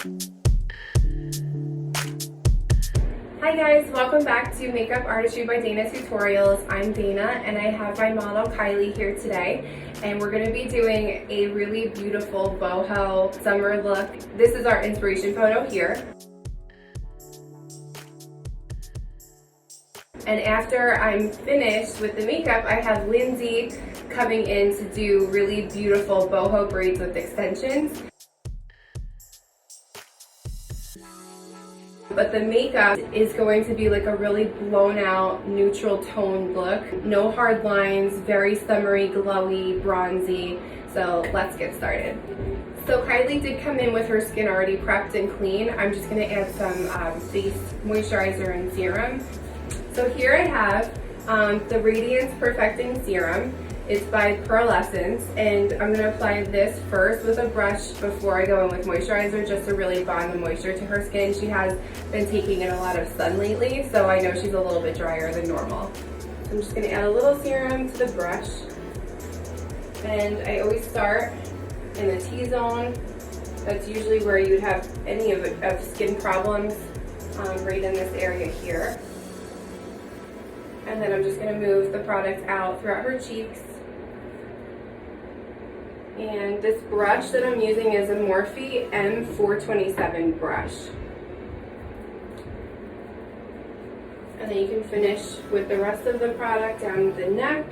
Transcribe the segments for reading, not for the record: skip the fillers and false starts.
Hi guys, welcome back to Makeup Artistry by Dana Tutorials. I'm Dana and I have my model Kylie here today, and we're going to be doing a really beautiful boho summer look. This is our inspiration photo here. And after I'm finished with the makeup, I have Lindsey coming in to do really beautiful boho braids with extensions. But the makeup is going to be like a really blown out neutral tone look. No hard lines, very summery, glowy, bronzy. So let's get started. So Kylie did come in with her skin already prepped and clean. I'm just gonna add some face moisturizer and serum. So here I have the Radiance Perfecting Serum. It's by Pearlescence, and I'm going to apply this first with a brush before I go in with moisturizer, just to really bond the moisture to her skin. She has been taking in a lot of sun lately, so I know she's a little bit drier than normal. So I'm just going to add a little serum to the brush, and I always start in the T-zone. That's usually where you'd have any of skin problems, right in this area here. And then I'm just going to move the product out throughout her cheeks. And this brush that I'm using is a Morphe M427 brush. And then you can finish with the rest of the product down the neck.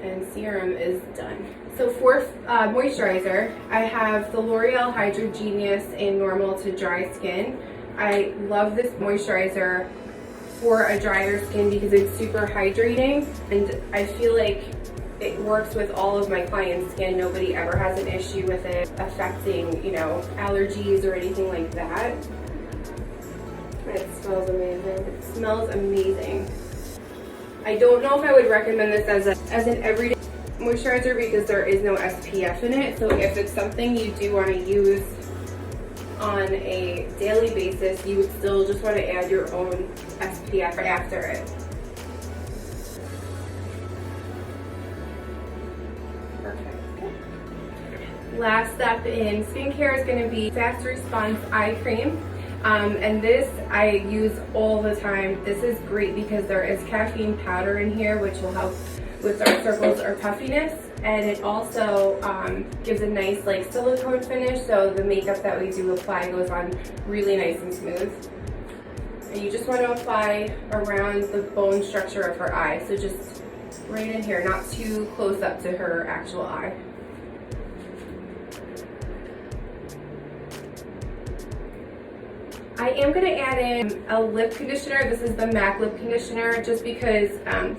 And serum is done. So for moisturizer, I have the L'Oreal Hydro Genius in normal to dry skin. I love this moisturizer for a drier skin because it's super hydrating, and I feel like it works with all of my clients' skin. Nobody ever has an issue with it affecting, you know, allergies or anything like that. It smells amazing. It smells amazing. I don't know if I would recommend this as an everyday moisturizer because there is no SPF in it. So if it's something you do want to use on a daily basis, you would still just want to add your own SPF after it. Perfect. Last step in skincare is going to be Fast Response Eye Cream. And this I use all the time. This is great because there is caffeine powder in here, which will help with dark circles or puffiness. And it also gives a nice like silicone finish, so the makeup that we do apply goes on really nice and smooth. And you just want to apply around the bone structure of her eye, so just right in here, not too close up to her actual eye. I am going to add in a lip conditioner. This is the MAC lip conditioner, just because,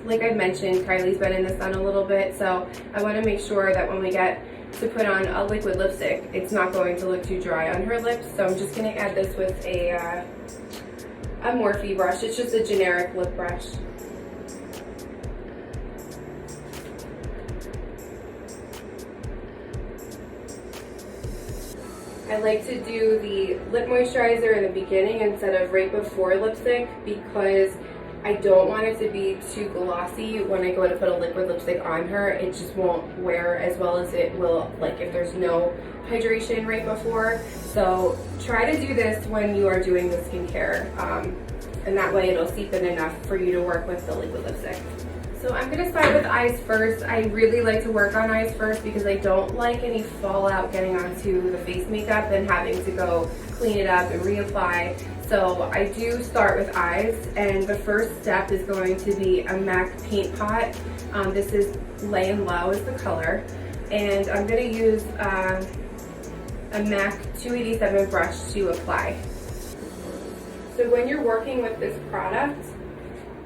like I mentioned, Kylie's been in the sun a little bit, so I want to make sure that when we get to put on a liquid lipstick, it's not going to look too dry on her lips. So I'm just going to add this with a Morphe brush. It's just a generic lip brush. I like to do the lip moisturizer in the beginning instead of right before lipstick because I don't want it to be too glossy when I go to put a liquid lipstick on her. It just won't wear as well as it will like if there's no hydration right before. So try to do this when you are doing the skincare, and that way it'll seep in enough for you to work with the liquid lipstick. So I'm going to start with eyes first. I really like to work on eyes first because I don't like any fallout getting onto the face makeup and having to go clean it up and reapply. So I do start with eyes, and the first step is going to be a MAC paint pot. This is Laying Low is the color, and I'm going to use a MAC 287 brush to apply. So when you're working with this product,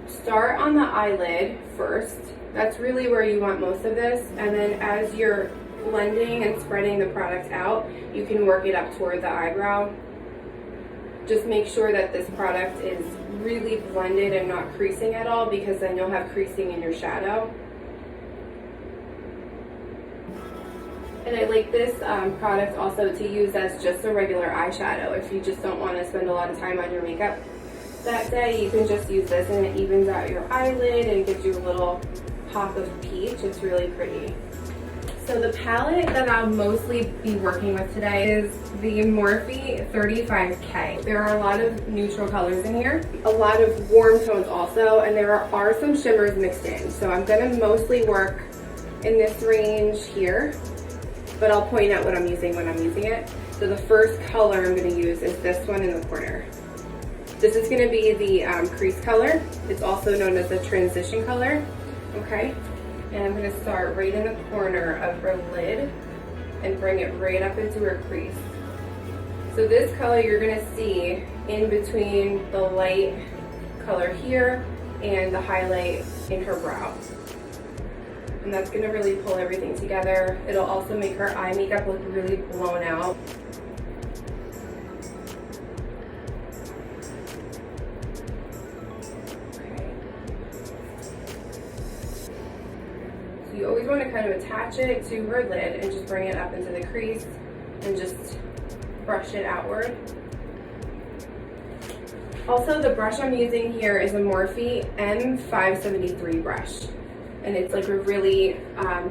start on the eyelid first. That's really where you want most of this, and then as you're blending and spreading the product out, you can work it up toward the eyebrow. Just make sure that this product is really blended and not creasing at all, because then you'll have creasing in your shadow. And I like this product also to use as just a regular eyeshadow. If you just don't want to spend a lot of time on your makeup that day, you can just use this and it evens out your eyelid and gives you a little pop of peach. It's really pretty. So the palette that I'll mostly be working with today is the Morphe 35K. There are a lot of neutral colors in here, a lot of warm tones also, and there are some shimmers mixed in. So I'm gonna mostly work in this range here, but I'll point out what I'm using when I'm using it. So the first color I'm gonna use is this one in the corner. This is gonna be the crease color. It's also known as the transition color, okay? And I'm gonna start right in the corner of her lid and bring it right up into her crease. So this color you're gonna see in between the light color here and the highlight in her brow. And that's gonna really pull everything together. It'll also make her eye makeup look really blown out. You always want to kind of attach it to her lid and just bring it up into the crease and just brush it outward. Also, the brush I'm using here is a Morphe M573 brush. And it's like a really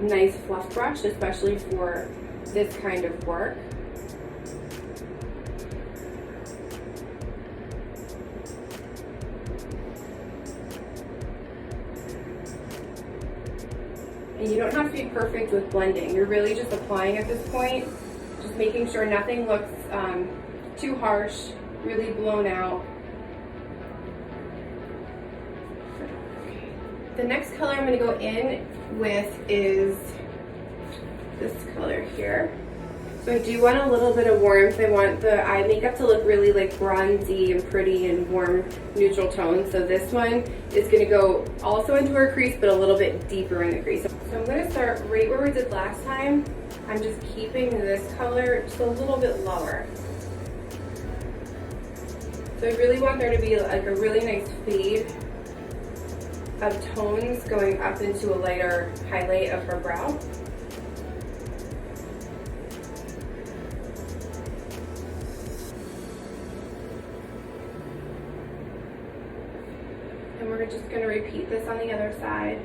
nice fluff brush, especially for this kind of work. And you don't have to be perfect with blending. You're really just applying at this point, just making sure nothing looks too harsh, really blown out. The next color I'm going to go in with is this color here. So I do want a little bit of warmth. I want the eye makeup to look really like bronzy and pretty and warm neutral tones. So this one is going to go also into her crease, but a little bit deeper in the crease. So I'm going to start right where we did last time. I'm just keeping this color just a little bit lower. So I really want there to be like a really nice fade of tones going up into a lighter highlight of her brow. And we're just going to repeat this on the other side.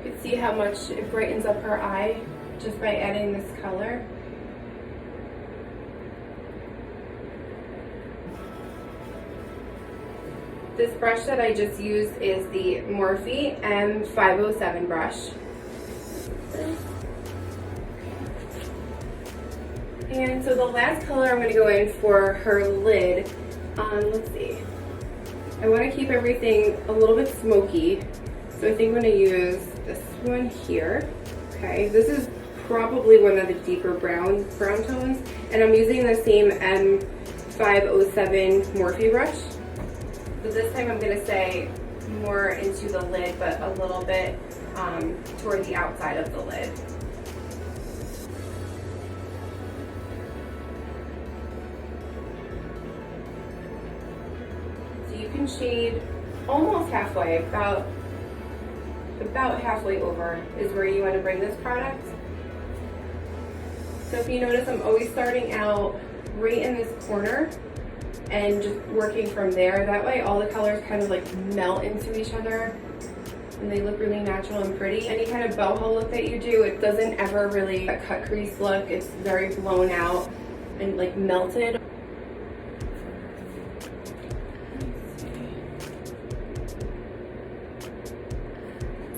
You can see how much it brightens up her eye just by adding this color. This brush that I just used is the Morphe M507 brush. And so the last color I'm going to go in for her lid, let's see. I want to keep everything a little bit smoky, so I think I'm going to use this one here. Okay, this is probably one of the deeper brown tones, and I'm using the same M507 Morphe brush. So this time I'm going to say more into the lid, but a little bit toward the outside of the lid. So you can shade almost halfway, about halfway over is where you want to bring this product. So if you notice, I'm always starting out right in this corner and just working from there. That way all the colors kind of like melt into each other and they look really natural and pretty. Any kind of boho look that you do, it doesn't ever really a cut crease look. It's very blown out and like melted.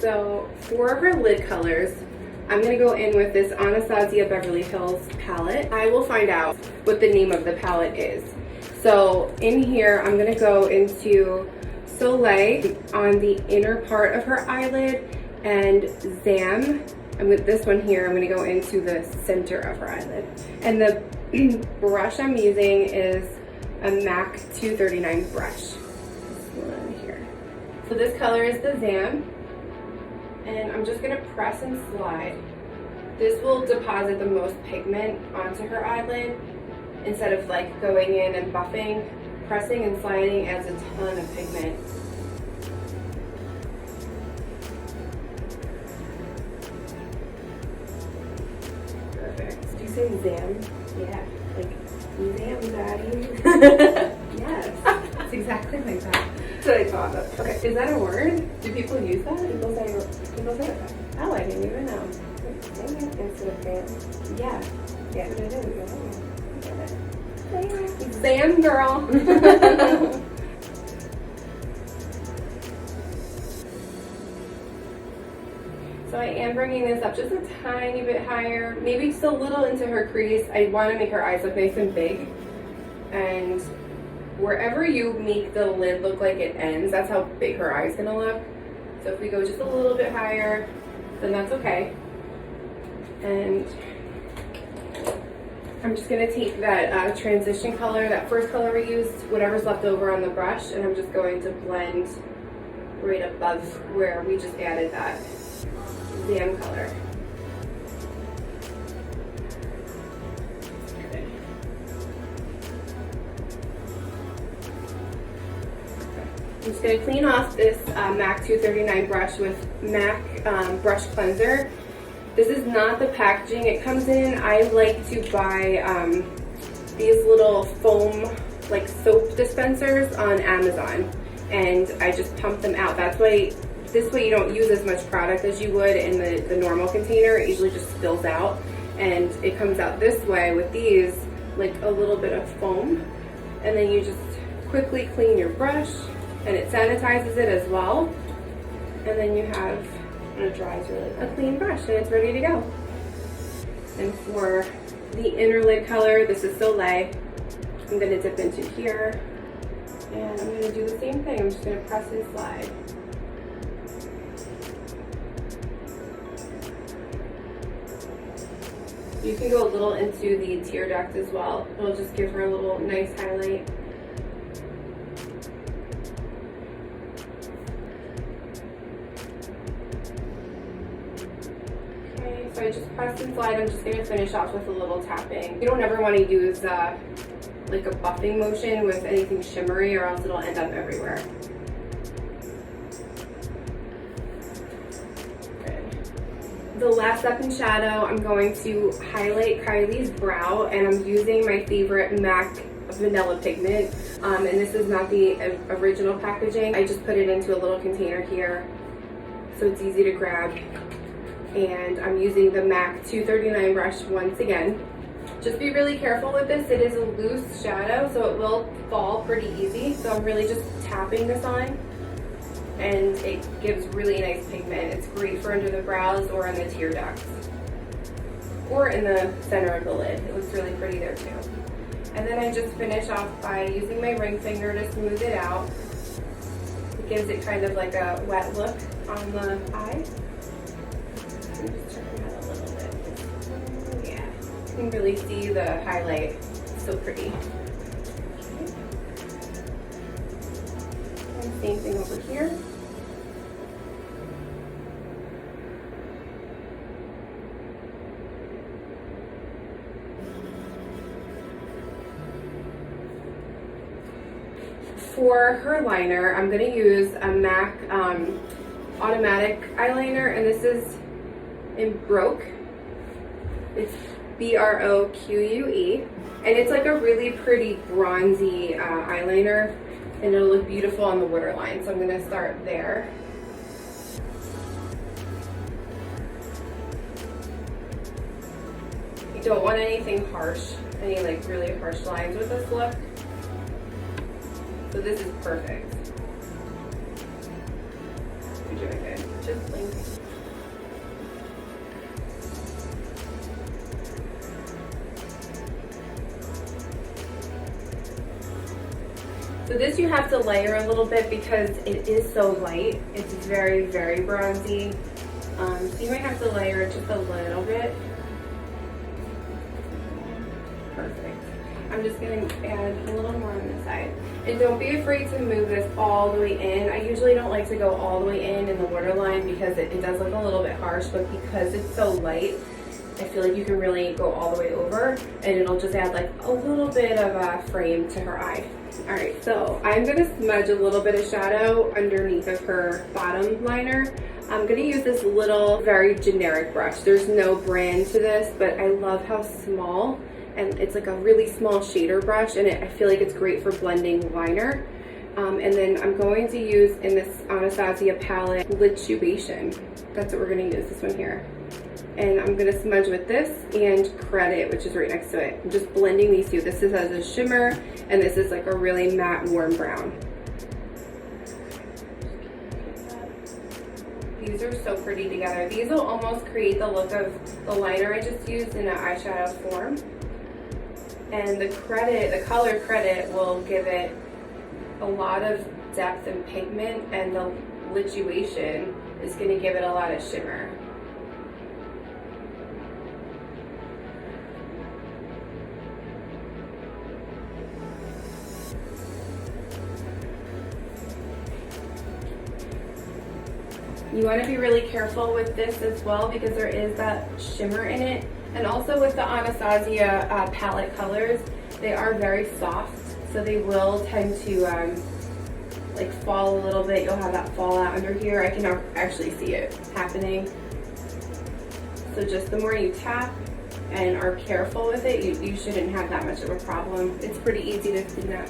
So for her lid colors, I'm going to go in with this Anastasia Beverly Hills palette. I will find out what the name of the palette is. So in here, I'm going to go into Soleil on the inner part of her eyelid, and Zam, and with this one here, I'm going to go into the center of her eyelid. And the brush I'm using is a MAC 239 brush. This one here. So this color is the Zam. And I'm just going to press and slide. This will deposit the most pigment onto her eyelid instead of like going in and buffing. Pressing and sliding adds a ton of pigment. Perfect. Do you say Zam? Yeah. Like, Zam, Daddy? Yes. exactly like that. That's what I thought of. Okay. Is that a word? Do people use that? People say it. Oh, I didn't even know. Instead of fan. Yeah. Yeah. That's what it is. Yeah. Sam girl. So I am bringing this up just a tiny bit higher, maybe just a little into her crease. I want to make her eyes look nice and big. And wherever you make the lid look like it ends, that's how big her eye's gonna look. So if we go just a little bit higher, then that's okay. And I'm just gonna take that transition color, that first color we used, whatever's left over on the brush, and I'm just going to blend right above where we just added that Glam color. I'm just going to clean off this MAC 239 brush with MAC brush cleanser. This is not the packaging it comes in. I like to buy these little foam like soap dispensers on Amazon, and I just pump them out. That's why this way you don't use as much product as you would in the normal container. It usually just spills out, and it comes out this way with these, like a little bit of foam, and then you just quickly clean your brush, and it sanitizes it as well, and then you have, when it dries really, a clean brush, and it's ready to go. And for the inner lid color, this is Soleil. I'm going to dip into here, and I'm going to do the same thing. I'm just going to press and slide. You can go a little into the tear duct as well. It'll just give her a little nice highlight. Okay, so I just pressed and slide. I'm just going to finish off with a little tapping. You don't ever want to use like a buffing motion with anything shimmery, or else it'll end up everywhere. The last step in shadow, I'm going to highlight Kylie's brow, and I'm using my favorite MAC vanilla pigment. And this is not the original packaging. I just put it into a little container here, so it's easy to grab. And I'm using the MAC 239 brush once again. Just be really careful with this. It is a loose shadow, so it will fall pretty easy. So I'm really just tapping this on, and it gives really nice pigment. It's great for under the brows or in the tear ducts, or in the center of the lid. It looks really pretty there too. And then I just finish off by using my ring finger to smooth it out. It gives it kind of like a wet look on the eye. I'm just turning that a little bit. Yeah, you can really see the highlight. It's so pretty. Same thing over here. For her liner, I'm going to use a MAC automatic eyeliner, and this is in Broque. It's BROQUE, and it's like a really pretty bronzy eyeliner, and it'll look beautiful on the waterline. So I'm going to start there. You don't want anything harsh, any like really harsh lines with this look. So this is perfect. You're doing good. Just blink. So this you have to layer a little bit because it is so light. It's very, very bronzy. So you might have to layer it just a little bit. Perfect. I'm just going to add a little more on this side. And don't be afraid to move this all the way in. I usually don't like to go all the way in the waterline because it does look a little bit harsh, but because it's so light, I feel like you can really go all the way over, and it'll just add like a little bit of a frame to her eye. All right, so I'm gonna smudge a little bit of shadow underneath of her bottom liner. I'm gonna use this little, very generic brush. There's no brand to this, but I love how small, and it's like a really small shader brush, and I feel like it's great for blending liner. And then I'm going to use in this Anastasia palette Lituation. That's what we're going to use, this one here. And I'm going to smudge with this and Credit, which is right next to it. I'm just blending these two. This is as a shimmer, and this is like a really matte warm brown. These are so pretty together. These will almost create the look of the liner I just used in an eyeshadow form. And the Credit, the color Credit, will give it a lot of depth and pigment, and the Lituation is going to give it a lot of shimmer. You want to be really careful with this as well because there is that shimmer in it. And also with the Anastasia palette colors, they are very soft, so they will tend to like fall a little bit. You'll have that fallout under here. I can actually see it happening. So just the more you tap and are careful with it, you shouldn't have that much of a problem. It's pretty easy to clean up.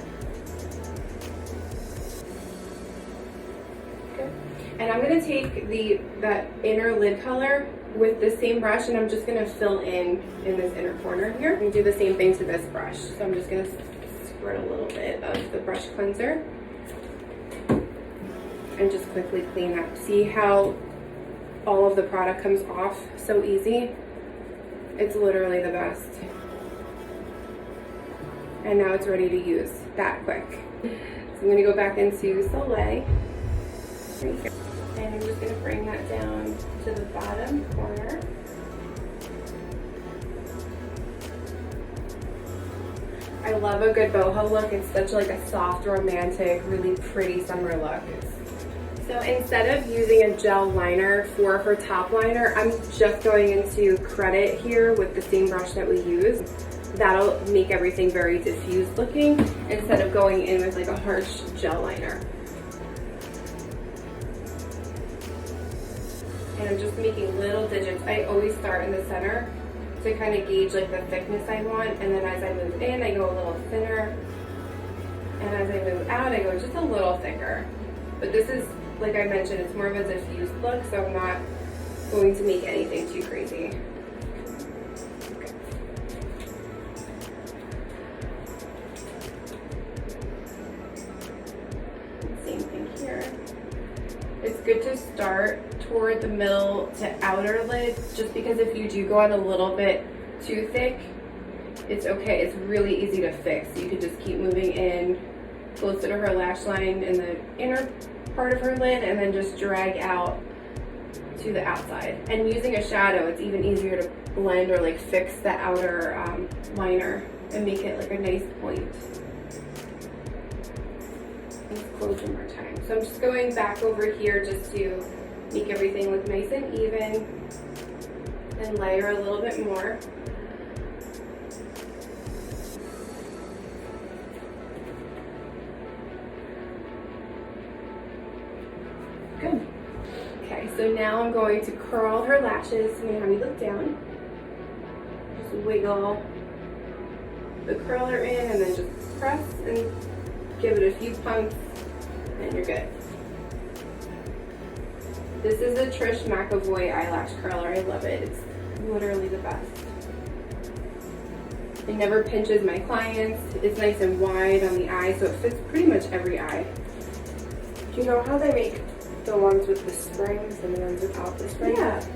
And I'm going to take that inner lid color with the same brush, and I'm just going to fill in this inner corner here. And do the same thing to this brush. So I'm just going to squirt a little bit of the brush cleanser and just quickly clean up. See how all of the product comes off so easy? It's literally the best. And now it's ready to use that quick. So I'm going to go back into Soleil. Right here. And I'm just going to bring that down to the bottom corner. I love a good boho look. It's such like a soft, romantic, really pretty summer look. So instead of using a gel liner for her top liner, I'm just going into Credit here with the same brush that we used. That'll make everything very diffused looking instead of going in with like a harsh gel liner. And I'm just making little digits. I always start in the center to kind of gauge like the thickness I want, and then as I move in, I go a little thinner, and as I move out, I go just a little thicker. But this is, like I mentioned, it's more of a diffused look, so I'm not going to make anything too crazy. Okay. Same thing here. It's good to start toward the middle to outer lid, just because if you do go on a little bit too thick, it's okay. It's really easy to fix. You can just keep moving in closer to her lash line in the inner part of her lid, and then just drag out to the outside. And using a shadow, it's even easier to blend or like fix the outer liner and make it like a nice point. Let's close one more time. So I'm just going back over here just to make everything look nice and even, and layer a little bit more. Good. Okay, so now I'm going to curl her lashes. I'm going to have you look down. Just wiggle the curler in and then just press and give it a few pumps and you're good. This is a Trish McAvoy eyelash curler. I love it. It's literally the best. It never pinches my clients. It's nice and wide on the eye, so it fits pretty much every eye. Do you know how they make the ones with the springs and the ones without the springs? Yeah.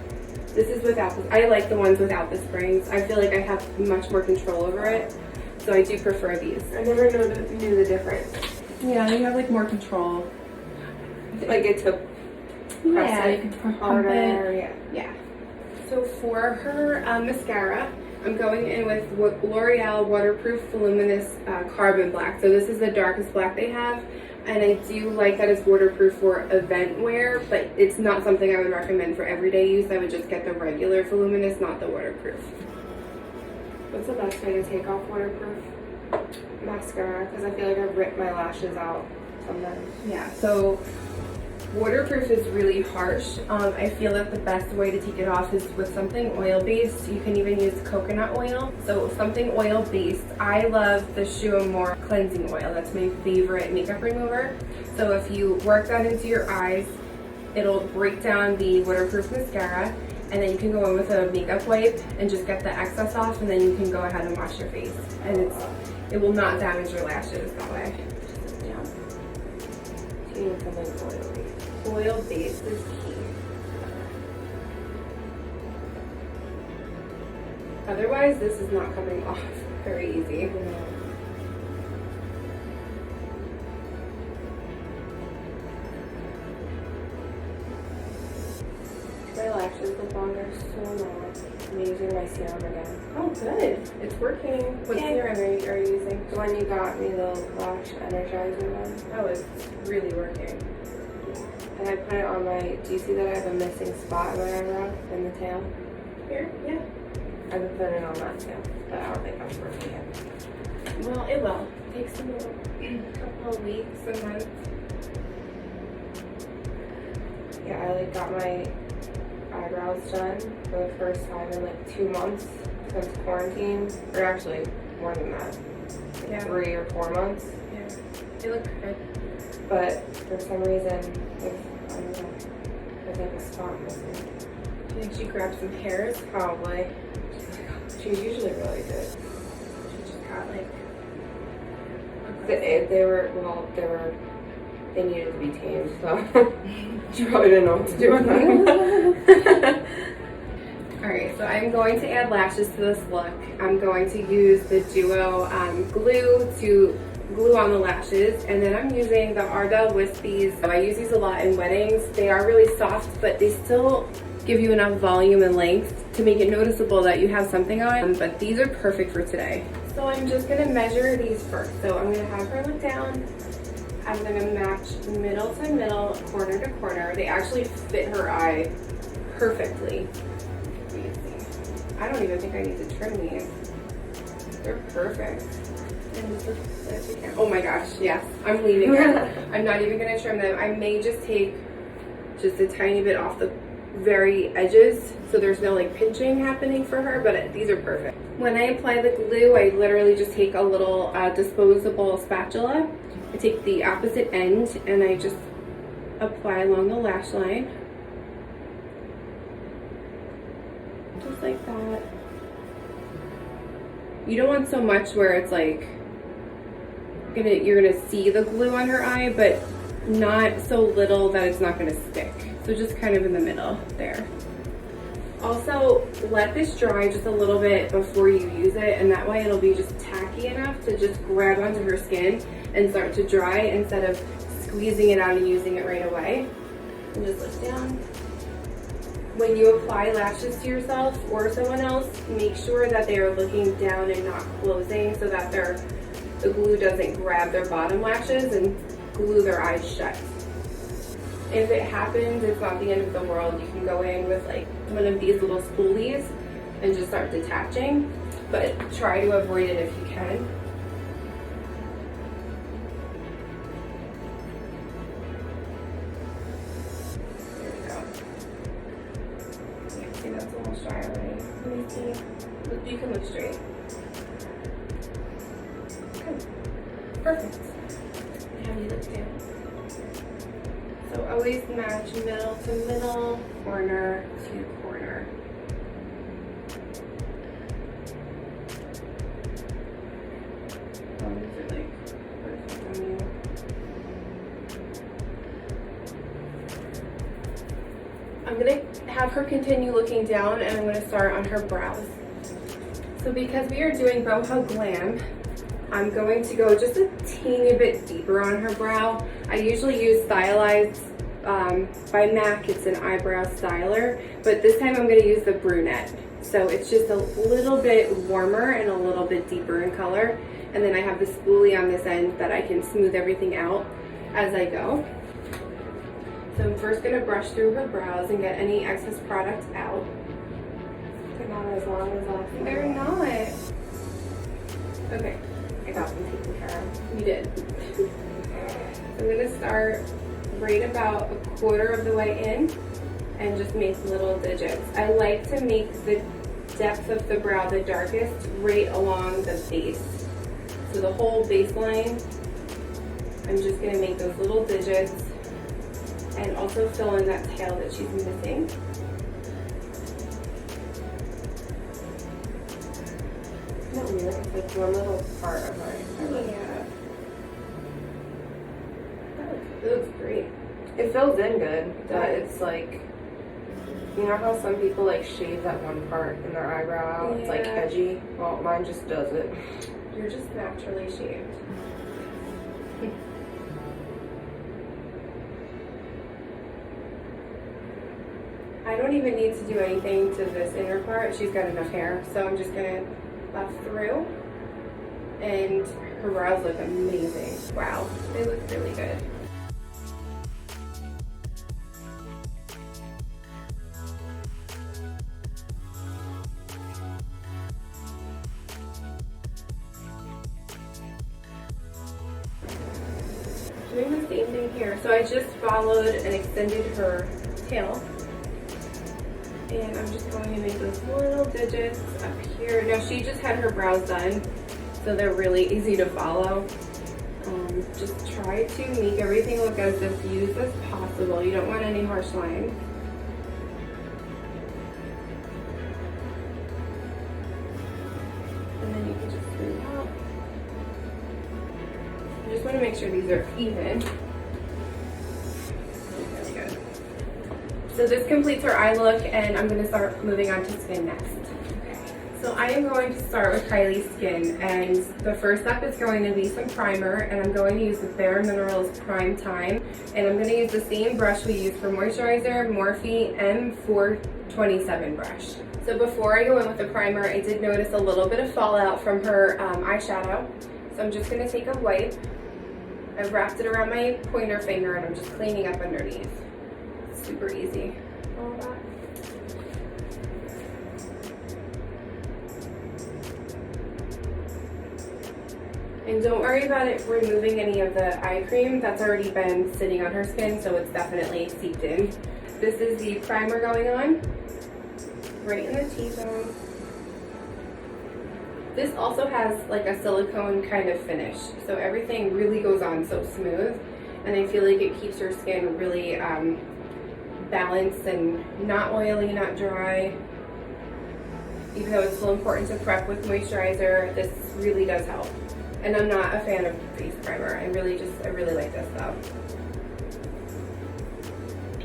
This is without the, I like the ones without the springs. I feel like I have much more control over it, so I do prefer these. I never knew the difference. Yeah, you have like more control. Like it's a Yeah, you can pump harder. it. Yeah. So for her mascara, I'm going in with L'Oreal Waterproof Voluminous Carbon Black. So this is the darkest black they have, and I do like that it's waterproof for event wear, but it's not something I would recommend for everyday use. I would just get the regular voluminous, not the waterproof. What's the best way to take off waterproof mascara? Because I feel like I've ripped my lashes out sometimes. Yeah, so Waterproof is really harsh. I feel that the best way to take it off is with something oil-based. You can even use coconut oil. So something oil-based. I love the Summer Boho cleansing oil. That's my favorite makeup remover. So if you work that into your eyes, it'll break down the waterproof mascara, and then you can go in with a makeup wipe and just get the excess off, and then you can go ahead and wash your face. And it will not damage your lashes that way. Yeah. You need something oily. Oil-based is key. Otherwise, this is not coming off very easy. My lashes look longer, so not. I'm using my serum again. Oh, good. It's working. What serum are you using? The one you got me, the Lash Energizer one. Oh, it's really working. And I put it on my, do you see that I have a missing spot in my eyebrow in the tail? Here? Yeah. I've been putting it on that too, but I don't think that's working yet. Well, it will. It takes a couple of weeks and months. Yeah, I like got my eyebrows done for the first time in like 2 months since quarantine, or actually more than that, like Yeah. 3 or 4 months. Yeah. They look good. But for some reason, I don't know, there's like a spot missing. Do you think she grabbed some hairs? Probably. She's usually really good. She just got like. They needed to be tamed, so she probably didn't know what to do with them. Alright, so I'm going to add lashes to this look. I'm going to use the Duo glue to glue on the lashes, and then I'm using the Ardell Wispies. I use these a lot in weddings. They are really soft, but they still give you enough volume and length to make it noticeable that you have something on, but these are perfect for today. So I'm just gonna measure these first. So I'm gonna have her look down. I'm gonna match middle to middle, corner to corner. They actually fit her eye perfectly. Let me see. I don't even think I need to trim these. They're perfect. And just look as you can. Oh my gosh, yes. I'm leaving it. I'm not even gonna trim them. I may just take just a tiny bit off the very edges so there's no like pinching happening for her, but these are perfect. When I apply the glue, I literally just take a little disposable spatula. I take the opposite end and I just apply along the lash line. Just like that. You don't want so much where it's like you're gonna see the glue on her eye, but not so little that it's not gonna stick. So just kind of in the middle there. Also, let this dry just a little bit before you use it, and that way it'll be just tacky enough to just grab onto her skin and start to dry instead of squeezing it out and using it right away. And just lift down. When you apply lashes to yourself or someone else, make sure that they are looking down and not closing so that the glue doesn't grab their bottom lashes and glue their eyes shut. If it happens, it's not the end of the world. You can go in with like one of these little spoolies and just start detaching, but try to avoid it if you can. There we go. Yeah, see, that's almost dry already. Let me see. You can look straight. Good. Perfect. Have you look down? So always match middle to middle, corner to corner. Oh, these are like perfect on you. I'm gonna have her continue looking down, and I'm gonna start on her brows. So because we are doing Boho Glam, I'm going to go just a teeny bit deeper on her brow. I usually use Stylize by MAC. It's an eyebrow styler, but this time I'm going to use the brunette. So it's just a little bit warmer and a little bit deeper in color. And then I have the spoolie on this end that I can smooth everything out as I go. So I'm first going to brush through her brows and get any excess product out. They're not as long as last time. They're not. Okay. I got them taken care of. You did. So I'm going to start right about a quarter of the way in and just make little digits. I like to make the depth of the brow the darkest right along the base. So the whole baseline, I'm just gonna make those little digits and also fill in that tail that she's missing. Isn't that weird? It's like one little part of my eyelid. Yeah. It looks great. It fills in good, It but does. it's like, you know how some people like shave that one part in their eyebrow out? It's like Yeah. edgy. Well, mine just does it. You're just naturally shaved. I don't even need to do anything to this inner part. She's got enough hair, so I'm just gonna buff through. And her brows look amazing. Wow, they look really good. Doing the same thing here. So I just followed and extended her tail. And I'm just going to make those little digits up here. Now she just had her brows done, so they're really easy to follow. Just try to make everything look as diffused as possible. You don't want any harsh lines. And then you can just smooth out. I just want to make sure these are even. Really good. So this completes her eye look, and I'm going to start moving on to skin next. Okay. So I am going to start with Kylie's skin, and the first step is going to be some primer, and I'm going to use the Bare Minerals Prime Time, and I'm going to use the same brush we use for moisturizer, Morphe M427 brush. So before I go in with the primer, I did notice a little bit of fallout from her eyeshadow, so I'm just going to take a wipe. I've wrapped it around my pointer finger, and I'm just cleaning up underneath. Super easy. All that. And don't worry about it removing any of the eye cream. That's already been sitting on her skin, so it's definitely seeped in. This is the primer going on, right in the T-zone. This also has like a silicone kind of finish, so everything really goes on so smooth, and I feel like it keeps her skin really balanced and not oily, not dry. Even though it's still important to prep with moisturizer, this really does help. And I'm not a fan of face primer. I really like this though.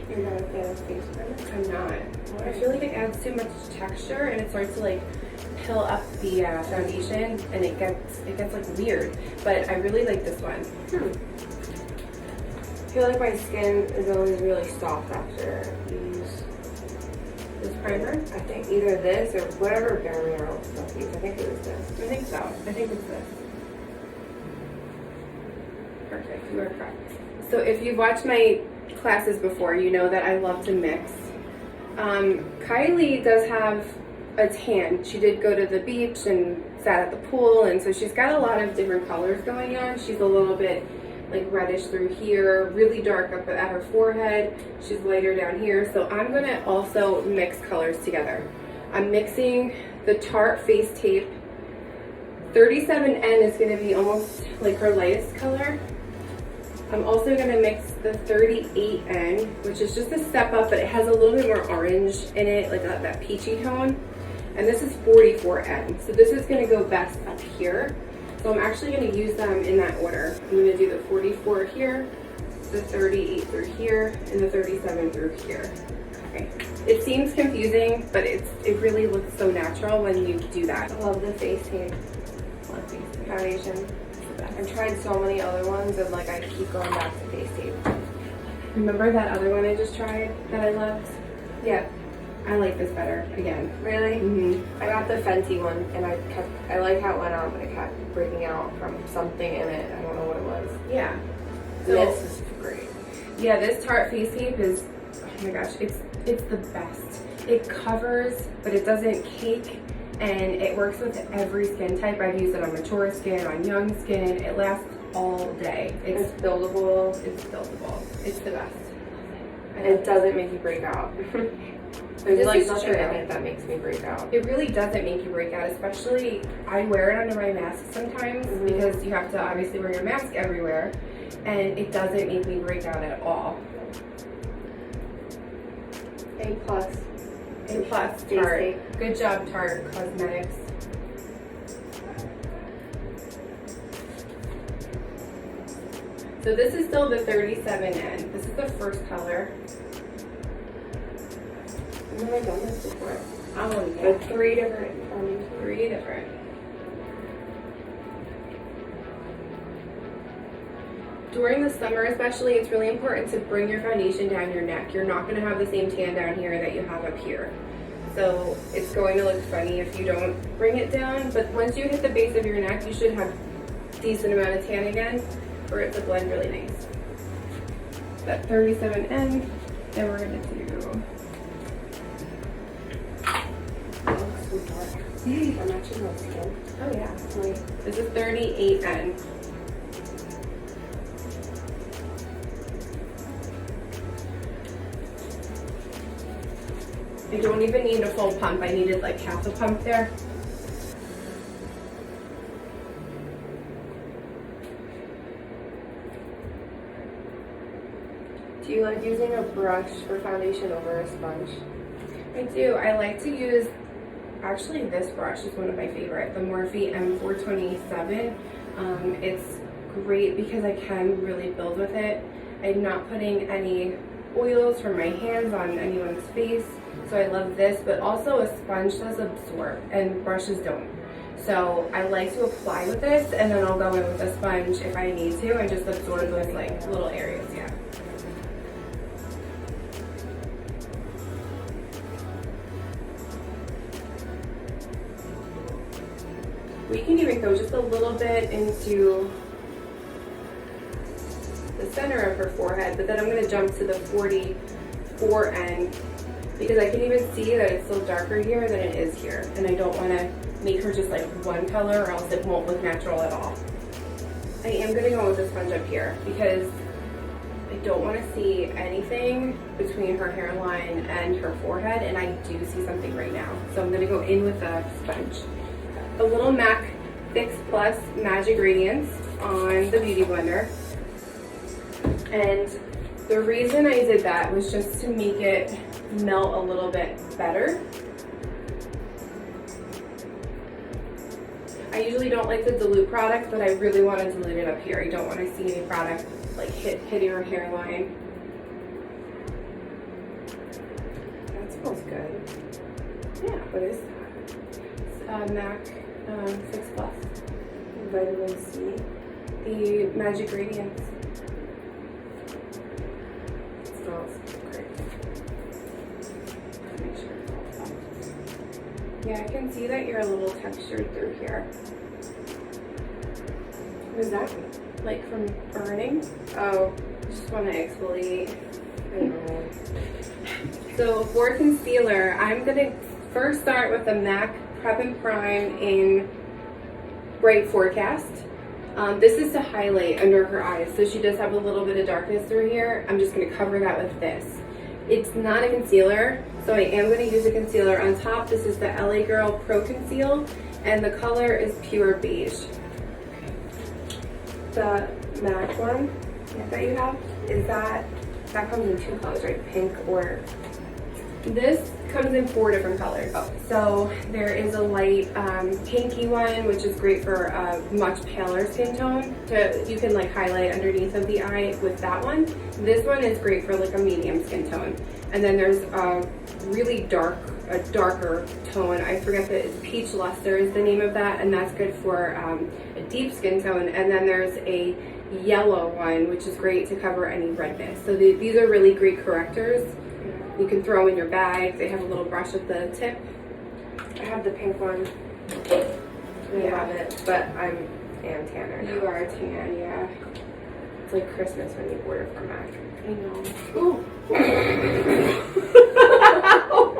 You're not a fan of face primer? I'm not. I feel like it adds too much texture and it starts to like pill up the foundation, and it gets like weird. But I really like this one. I feel like my skin is always really soft after you use This primer? I think either this or whatever Bare Minerals stuff you use. I think it was this. I think so. I think it's this. Perfect. You are correct. So if you've watched my classes before, you know that I love to mix. Kylie does have a tan. She did go to the beach and sat at the pool, and so she's got a lot of different colors going on. She's a little bit like reddish through here, really dark up at her forehead. She's lighter down here. So I'm gonna also mix colors together. I'm mixing the Tarte Face Tape. 37N is gonna be almost like her lightest color. I'm also gonna mix the 38N, which is just a step up, but it has a little bit more orange in it, like that peachy tone. And this is 44N. So this is gonna go best up here. So I'm actually going to use them in that order. I'm going to do the 44 here, the 38 through here, and the 37 through here. Okay. It seems confusing, but it really looks so natural when you do that. I love the face tape foundation. I've tried so many other ones, and like I keep going back to face tape. Remember that other one I just tried that I loved? Yeah. I like this better again. Really? Mm-hmm. I got the Fenty one, and I like how it went on, but it kept breaking out from something in it. I don't know what it was. Yeah. So, this is great. Yeah, this Tarte Face Tape is, oh my gosh, it's the best. It covers, but it doesn't cake, and it works with every skin type. I've used it on mature skin, on young skin. It lasts all day. It's buildable. It's buildable. It's the best. It doesn't make you break out. There's This like is nothing true. in it that makes me break out. It really doesn't make you break out, especially I wear it under my mask sometimes because you have to obviously wear your mask everywhere, and it doesn't make me break out at all. A plus. A plus, Stay Tarte. safe. Good job, Tarte Cosmetics. So this is still the 37N. This is the first color. I've never done this before. Oh, But 3 different. 3 different. During the summer especially, it's really important to bring your foundation down your neck. You're not going to have the same tan down here that you have up here. So it's going to look funny if you don't bring it down, but once you hit the base of your neck, you should have a decent amount of tan again for it to blend really nice. That 37N, then we're going to do... It looks so dark. I'm actually my skin. Oh yeah, this is 38N. I don't even need a full pump. I needed like half a pump there. Do you like using a brush for foundation over a sponge? I do. I like to use, actually this brush is one of my favorite, the Morphe M427. It's great because I can really build with it. I'm not putting any oils from my hands on anyone's face, so I love this, but also a sponge does absorb and brushes don't. So I like to apply with this, and then I'll go in with a sponge if I need to and just absorb those like little areas, yeah. We can even go just a little bit into the center of her forehead, but then I'm going to jump to the 44N because I can even see that it's still darker here than it is here, and I don't want to make her just like one color or else it won't look natural at all. I am going to go with the sponge up here because I don't want to see anything between her hairline and her forehead, and I do see something right now. So I'm going to go in with a sponge. A little MAC Fix Plus Magic Radiance on the Beauty Blender. And the reason I did that was just to make it melt a little bit better. I usually don't like to dilute product, but I really want to dilute it up here. I don't want to see any product like hitting her hairline. That smells good. Yeah, what is that? It's MAC Fix Plus. Vitamin C. The Magic Radiance. It smells great. Make sure it's all up. Yeah, I can see that you're a little textured through here. What does that mean? Like from burning. Oh, Just want to exfoliate. I know. So for concealer, I'm going to first start with the MAC Prep and Prime in Bright Forecast. This is to highlight under her eyes, so she does have a little bit of darkness through here. I'm just going to cover that with this. It's not a concealer, so I am going to use a concealer on top. This is the LA Girl Pro Conceal, and the color is Pure Beige. The MAC one that you have, is that comes in 2 colors, right? Pink or... This comes in 4 different colors. Oh. So there is a light pinky one, which is great for a much paler skin tone. You can like highlight underneath of the eye with that one. This one is great for like a medium skin tone. And then there's a really darker tone. I forget that it's Peach Luster is the name of that, and that's good for a deep skin tone. And then there's a yellow one, which is great to cover any redness. So these are really great correctors. You can throw in your bag. They have a little brush at the tip. I have the pink one. I love it, but I am tanner now. You are tan, yeah. It's like Christmas when you order from MAC. I know. Ooh. Oh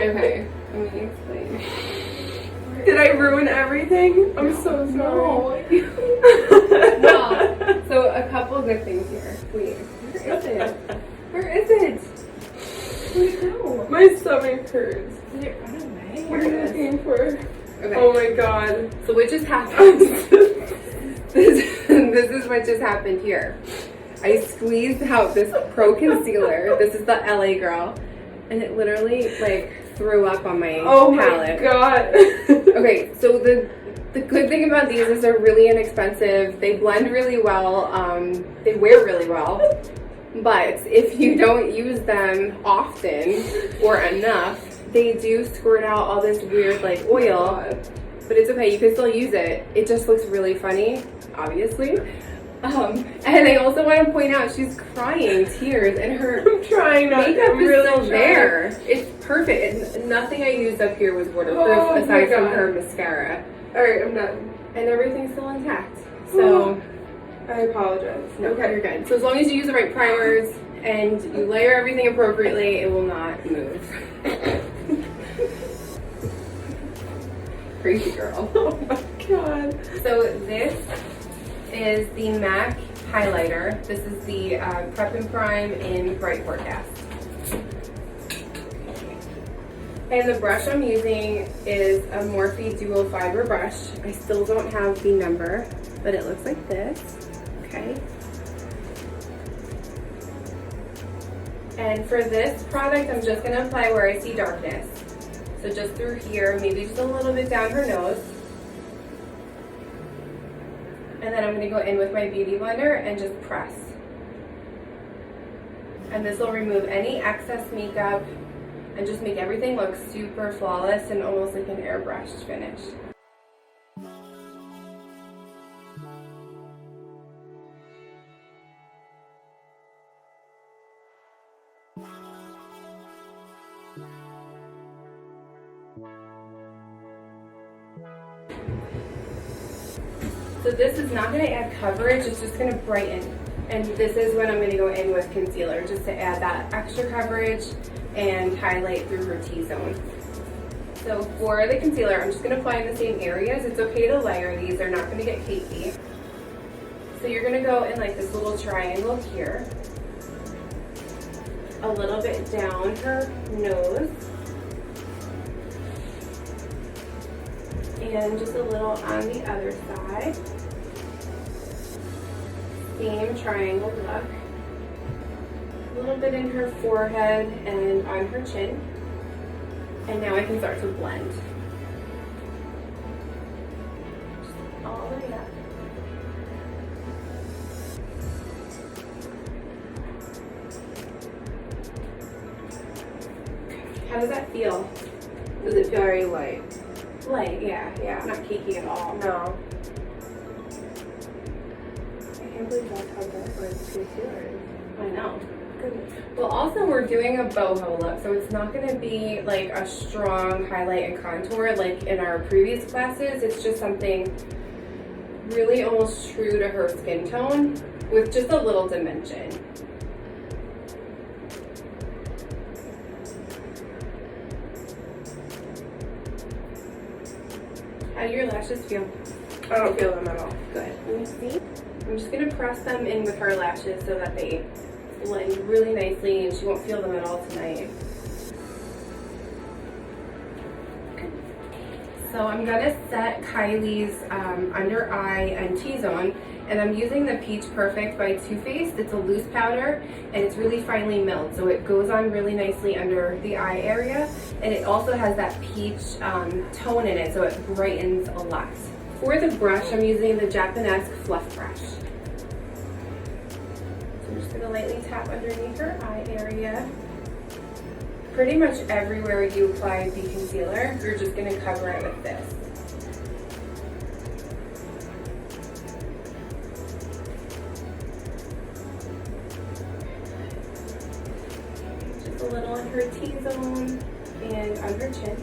Okay, let me explain. Did I ruin everything? I'm so sorry. Well, so a couple good things here. Wait, where is it? Where is it? Where'd it go? My stomach hurts. Did it run away? What are you looking for? Okay. Oh my god. So what just happened? this is what just happened here. I squeezed out this Pro Concealer. This is the LA Girl. And it literally like threw up on my palette. My god. Okay, so the good thing about these is they're really inexpensive. They blend really well. They wear really well. But if you don't use them often or enough, they do squirt out all this weird like oil. But it's okay, you can still use it. It just looks really funny, obviously. And I also want to point out she's crying tears and her I'm trying not makeup I'm is really still trying. there. It's perfect. And nothing I used up here was waterproof Oh my aside from God. her mascara. Alright, I'm done. And everything's still intact. So, I apologize. no, Okay. you're good. So as long as you use the right primers and you layer everything appropriately, it will not move. Crazy girl. Oh my god. So this is the MAC highlighter. This is the Prep and Prime in Bright Forecast. And the brush I'm using is a Morphe Dual Fiber brush. I still don't have the number, but it looks like this. Okay. And for this product, I'm just gonna apply where I see darkness. So just through here, maybe just a little bit down her nose. And then I'm gonna go in with my beauty blender and just press. And this will remove any excess makeup and just make everything look super flawless and almost like an airbrushed finish. So this is not going to add coverage, it's just going to brighten. And this is when I'm going to go in with concealer, just to add that extra coverage and highlight through her T-zone. So for the concealer, I'm just going to apply in the same areas. It's okay to layer these, they're not going to get cakey. So you're going to go in like this little triangle here, a little bit down her nose, and just a little on the other side. Same triangle look. A little bit in her forehead and on her chin. And now I can start to blend. Just all the way up. How does that feel? Does it feel Very light. light? Yeah, Yeah. not cakey at all. No. I can't believe that's how good with concealer is. I know. Goodness. Well, also we're doing a boho look, so it's not going to be like a strong highlight and contour like in our previous classes. It's just something really almost true to her skin tone with just a little dimension. How do your lashes feel? I don't feel them at all. Good. Let me see. I'm just going to press them in with her lashes so that they blend really nicely and she won't feel them at all tonight. So I'm going to set Kylie's under eye and T-zone, and I'm using the Peach Perfect by Too Faced. It's a loose powder and it's really finely milled, so it goes on really nicely under the eye area, and it also has that peach tone in it, so it brightens a lot. For the brush, I'm using the Japanesque Fluff Brush. So I'm just going to lightly tap underneath her eye area. Pretty much everywhere you apply the concealer, you're just going to cover it with this. Just a little in her T-zone and on her chin.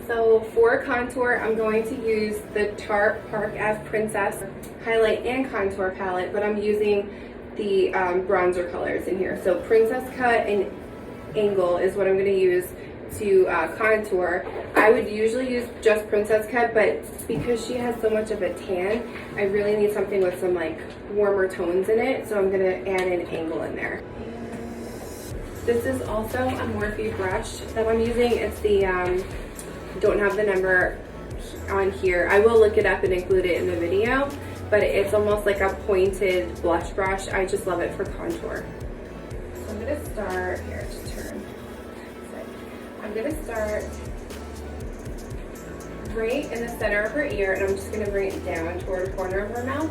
So for contour, I'm going to use the Tarte Park Ave Princess Highlight and Contour Palette, but I'm using the bronzer colors in here. So Princess Cut and Angle is what I'm going to use to contour. I would usually use just Princess Cut, but because she has so much of a tan, I really need something with some like warmer tones in it, so I'm going to add an Angle in there. This is also a Morphe brush that I'm using. It's the, don't have the number on here. I will look it up and include it in the video, but it's almost like a pointed blush brush. I just love it for contour. So I'm gonna start, here, just turn. I'm gonna start right in the center of her ear, and I'm just gonna bring it down toward the corner of her mouth.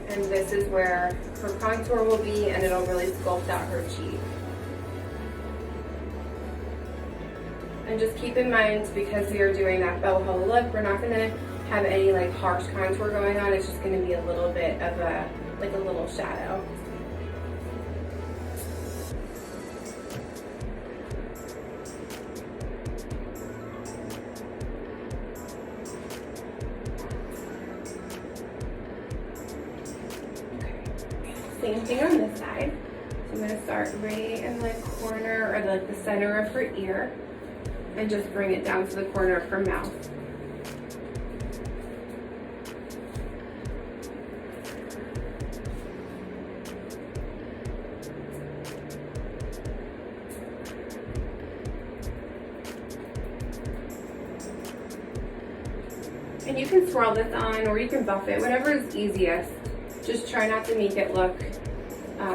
And this is where her contour will be, and it'll really sculpt out her cheek. And just keep in mind, because we are doing that boho look, we're not gonna have any like harsh contour going on. It's just gonna be a little bit of a, like a little shadow. Same thing on this side. So I'm going to start right in the corner or like the center of her ear and just bring it down to the corner of her mouth. And you can swirl this on or you can buff it, whatever is easiest. Just try not to make it look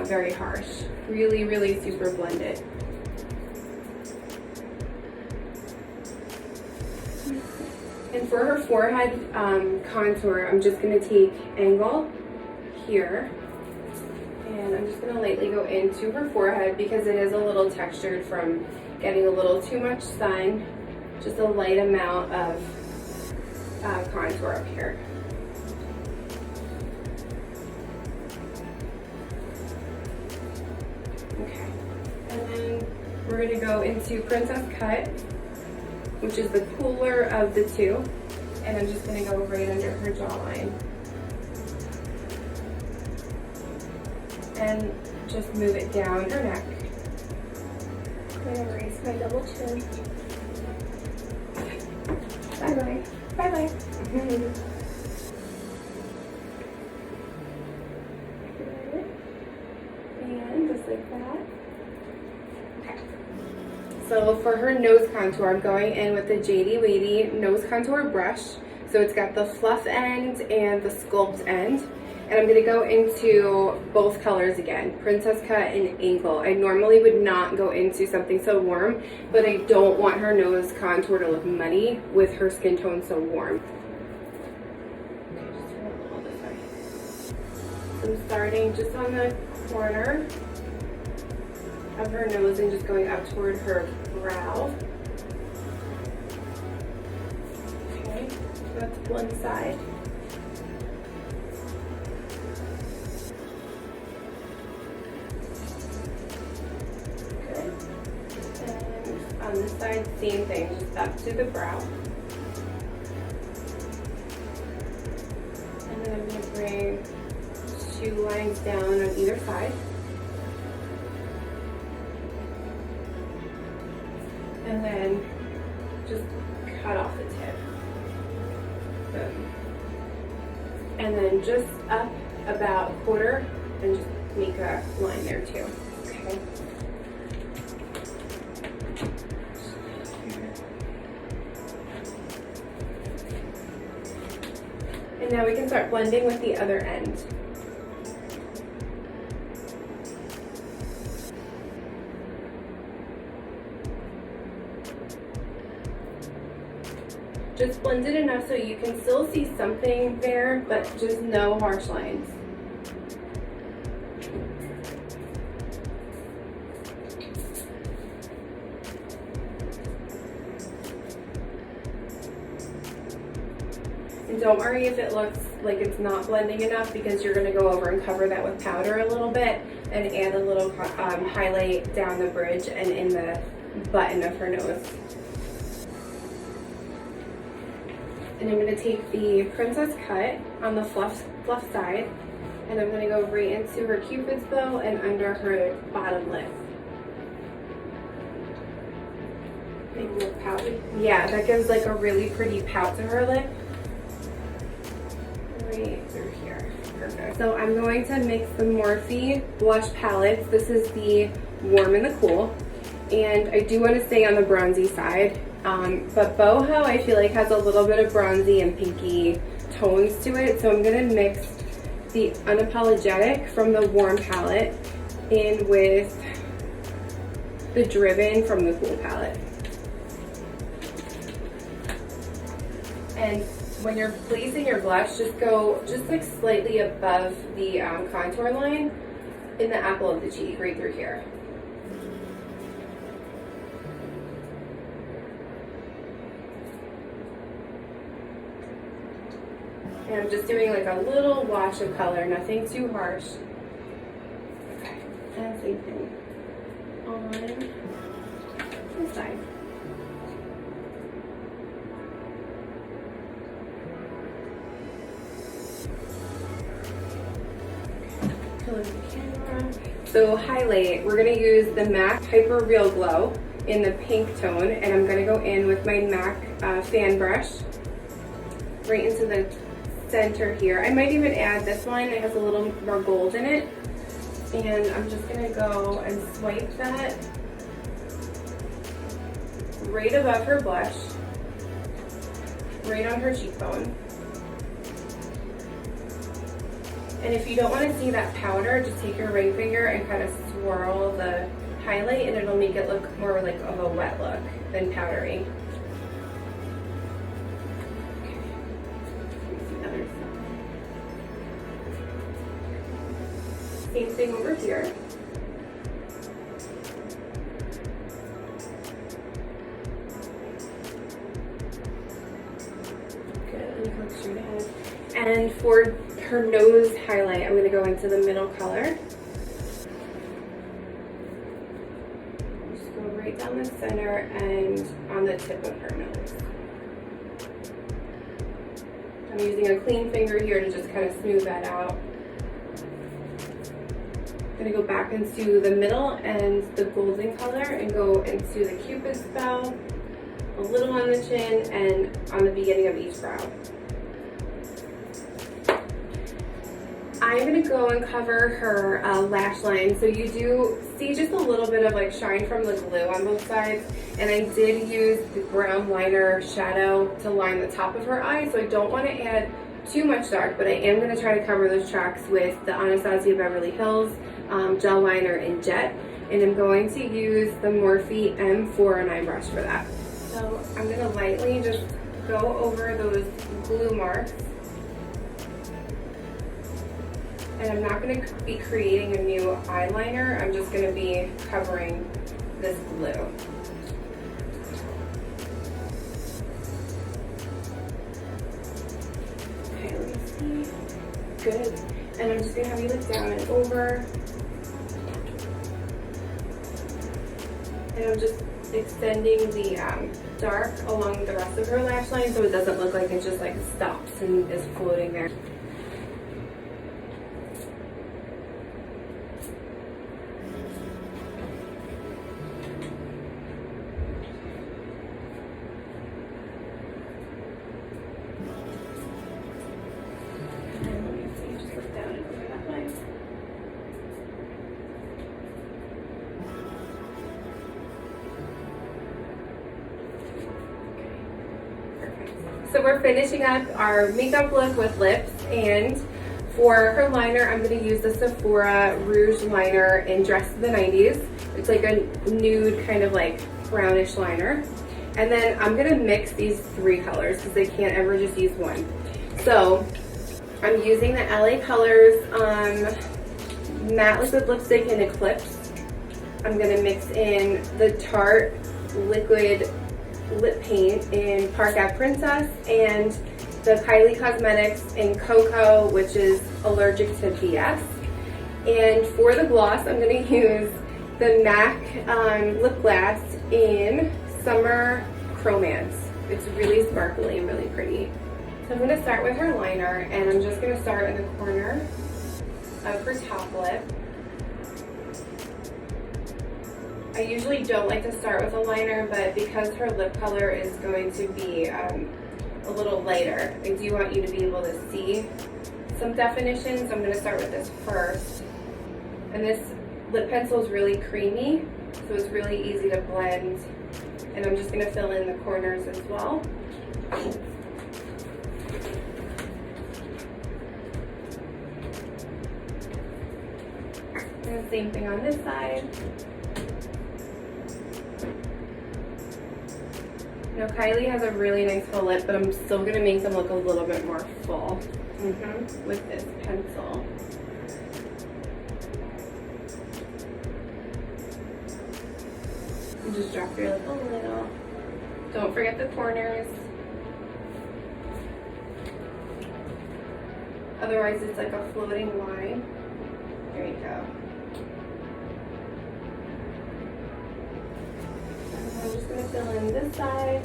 very harsh. Really, really super blended. And for her forehead contour, I'm just going to take Angle here. And I'm just going to lightly go into her forehead because it is a little textured from getting a little too much sun. Just a light amount of contour up here. Okay, and then we're going to go into Princess Cut, which is the cooler of the two, and I'm just going to go right under her jawline. And just move it down her neck. I'm going to erase my double chin. Bye-bye. Bye-bye. And just like that. Okay. So for her nose contour, I'm going in with the JD Wadey nose contour brush. So it's got the fluff end and the sculpt end. And I'm going to go into both colors again, Princess Cut and Angle. I normally would not go into something so warm, but I don't want her nose contour to look muddy with her skin tone so warm. Okay, just turn it a little this way. So I'm starting just on the corner of her nose and just going up toward her brow. Okay, so that's one side. On this side, same thing, just up to the brow. And then I'm going to bring 2 lines down on either side. And then just cut off the tip. Boom. And then just up about a quarter and just make a line there too. Okay. And now we can start blending with the other end. Just blend it enough so you can still see something there, but just no harsh lines. And don't worry if it looks like it's not blending enough because you're gonna go over and cover that with powder a little bit and add a little highlight down the bridge and in the button of her nose. And I'm gonna take the princess cut on the fluff side, and I'm gonna go right into her cupid's bow and under her bottom lip. Make it look pouty. Yeah, that gives like a really pretty pout to her lip. Right through here. Perfect. So I'm going to mix the Morphe blush palettes. This is the Warm and the Cool. And I do want to stay on the bronzy side. But Boho I feel like has a little bit of bronzy and pinky tones to it. So I'm going to mix the Unapologetic from the Warm palette in with the Driven from the Cool palette. And when you're placing your blush, just go just like slightly above the contour line in the apple of the cheek, right through here. And I'm just doing like a little wash of color, nothing too harsh. Okay, and same thing on this side. So highlight, we're going to use the MAC Hyper Real Glow in the pink tone, and I'm going to go in with my MAC fan brush right into the center here. I might even add this one, it has a little more gold in it, and I'm just going to go and swipe that right above her blush, right on her cheekbone. And if you don't want to see that powder, just take your ring finger and kind of swirl the highlight, and it'll make it look more like of a wet look than powdery. Okay. Same thing over here. Good, and look straight ahead. And for her nose highlight, I'm going to go into the middle color. Just go right down the center and on the tip of her nose. I'm using a clean finger here to just kind of smooth that out. I'm going to go back into the middle and the golden color and go into the cupid's bow, a little on the chin, and on the beginning of each brow. I'm going to go and cover her lash line. So you do see just a little bit of like shine from the glue on both sides. And I did use the brown liner shadow to line the top of her eye. So I don't want to add too much dark, but I am going to try to cover those tracks with the Anastasia Beverly Hills gel liner in Jet. And I'm going to use the Morphe M4 and eye brush for that. So I'm going to lightly just go over those glue marks. And I'm not going to be creating a new eyeliner, I'm just going to be covering this glue. Okay, let me see. Good. And I'm just going to have you look down and over. And I'm just extending the dark along the rest of her lash line so it doesn't look like it just like stops and is floating there. So we're finishing up our makeup look with lips, and for her liner, I'm going to use the Sephora Rouge liner in Dress of the 90s. It's like a nude kind of like brownish liner. And then I'm going to mix these three colors because I can't ever just use one. So I'm using the LA Colors matte liquid lipstick in Eclipse. I'm going to mix in the Tarte liquid lip paint in Park Ave Princess, and the Kylie Cosmetics in Cocoa, which is allergic to BS. And for the gloss, I'm going to use the MAC lip gloss in Summer Romance. It's really sparkly and really pretty. So I'm going to start with her liner, and I'm just going to start in the corner of her top lip. I usually don't like to start with a liner, but because her lip color is going to be a little lighter, I do want you to be able to see some definition, so I'm going to start with this first. And this lip pencil is really creamy, so it's really easy to blend. And I'm just going to fill in the corners as well. And the same thing on this side. Now Kylie has a really nice full lip, but I'm still going to make them look a little bit more full with this pencil. And just drop your lip a little. Don't forget the corners. Otherwise it's like a floating line. There you go. I'm just going to fill in this side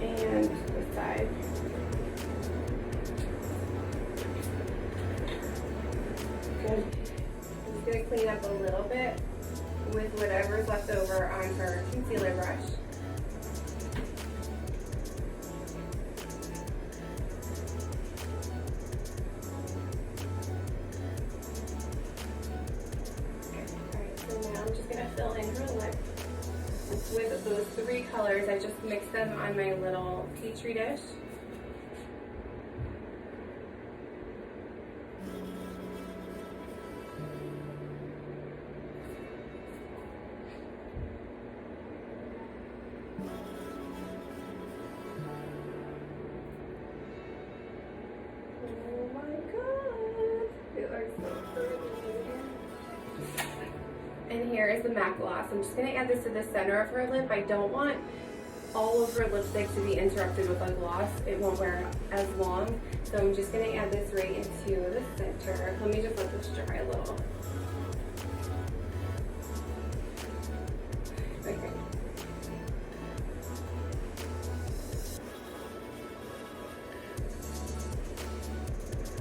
and this side. Good. I'm just going to clean up a little bit with whatever's left over on her concealer brush. Fill in her lip with those three colors. I just mixed them on my little Petri dish. Oh my god, it looks so pretty. And here is the MAC gloss. I'm just going to add this to the center of her lip. I don't want all of her lipstick to be interrupted with a gloss. It won't wear as long. So I'm just going to add this right into the center. Let me just let this dry a little. Okay.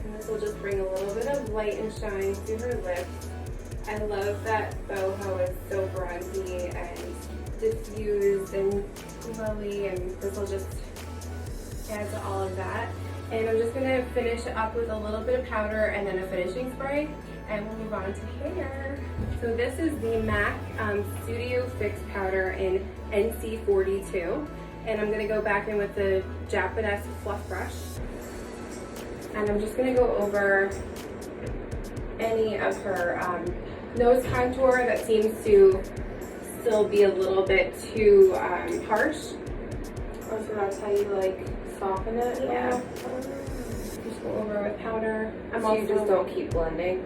And this will just bring a little bit of light and shine to her lips. I love that boho is so bronzy and diffused and glowy, and this will just add to all of that. And I'm just going to finish up with a little bit of powder and then a finishing spray, and we'll move on to hair. So this is the MAC Studio Fix Powder in NC42, and I'm going to go back in with the Japanese fluff brush, and I'm just going to go over any of her nose contour that seems to still be a little bit too harsh. Oh, so that's how you like soften it? Yeah. Just go over with powder. So you just don't keep blending?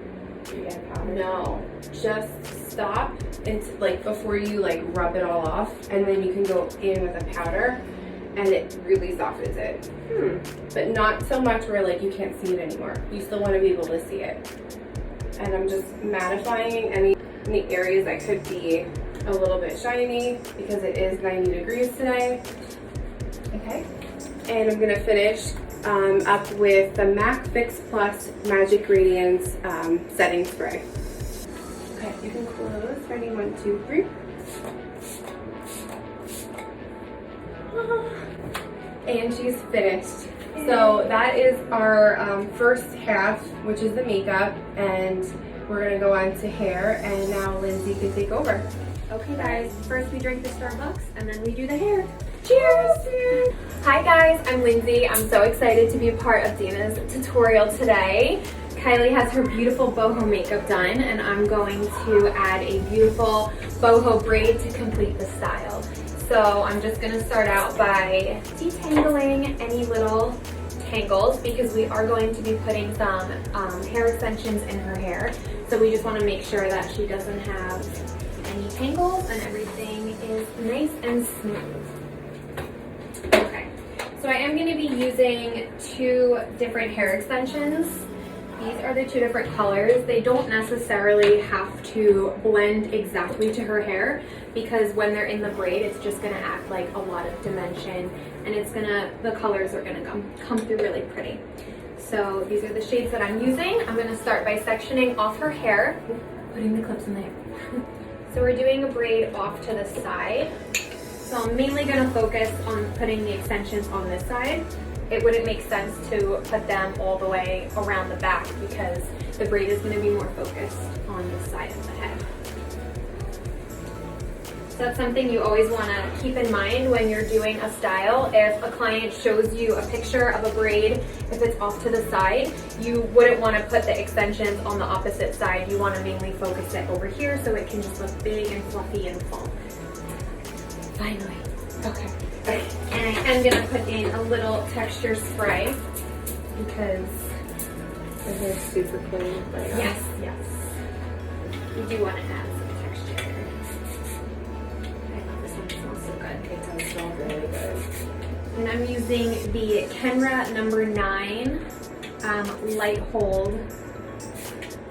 You add powder? No. Just stop and like before you like rub it all off, and then you can go in with a powder and it really softens it. But not so much where like you can't see it anymore. You still want to be able to see it. And I'm just mattifying any areas that could be a little bit shiny because it is 90 degrees today. Okay. And I'm going to finish up with the MAC Fix Plus Magic Radiance setting spray. Okay, you can close. Ready? 1, 2, 3. And she's finished. So that is our first half, which is the makeup, and we're gonna go on to hair, and now Lindsay can take over. Okay guys, first we drink the Starbucks and then we do the hair. Cheers! Hi guys, I'm Lindsay. I'm so excited to be a part of Dana's tutorial today. Kylie has her beautiful boho makeup done, and I'm going to add a beautiful boho braid to complete the style. So I'm just going to start out by detangling any little tangles because we are going to be putting some hair extensions in her hair. So we just want to make sure that she doesn't have any tangles and everything is nice and smooth. Okay. So I am going to be using 2 different hair extensions. These are the 2 different colors. They don't necessarily have to blend exactly to her hair because when they're in the braid, it's just going to act like a lot of dimension, and the colors are going to come through really pretty. So these are the shades that I'm using. I'm going to start by sectioning off her hair, putting the clips in the hair. So we're doing a braid off to the side. So I'm mainly going to focus on putting the extensions on this side. It wouldn't make sense to put them all the way around the back because the braid is going to be more focused on the side of the head. So that's something you always want to keep in mind when you're doing a style. If a client shows you a picture of a braid, if it's off to the side, you wouldn't want to put the extensions on the opposite side. You want to mainly focus it over here so it can just look big and fluffy and full. Finally. Okay. And I am going to put in a little texture spray because The hair's super clean right now. yes, you do want to add some texture. I love this one, smells so good. It does smell really good. And I'm using the Kenra number 9 light hold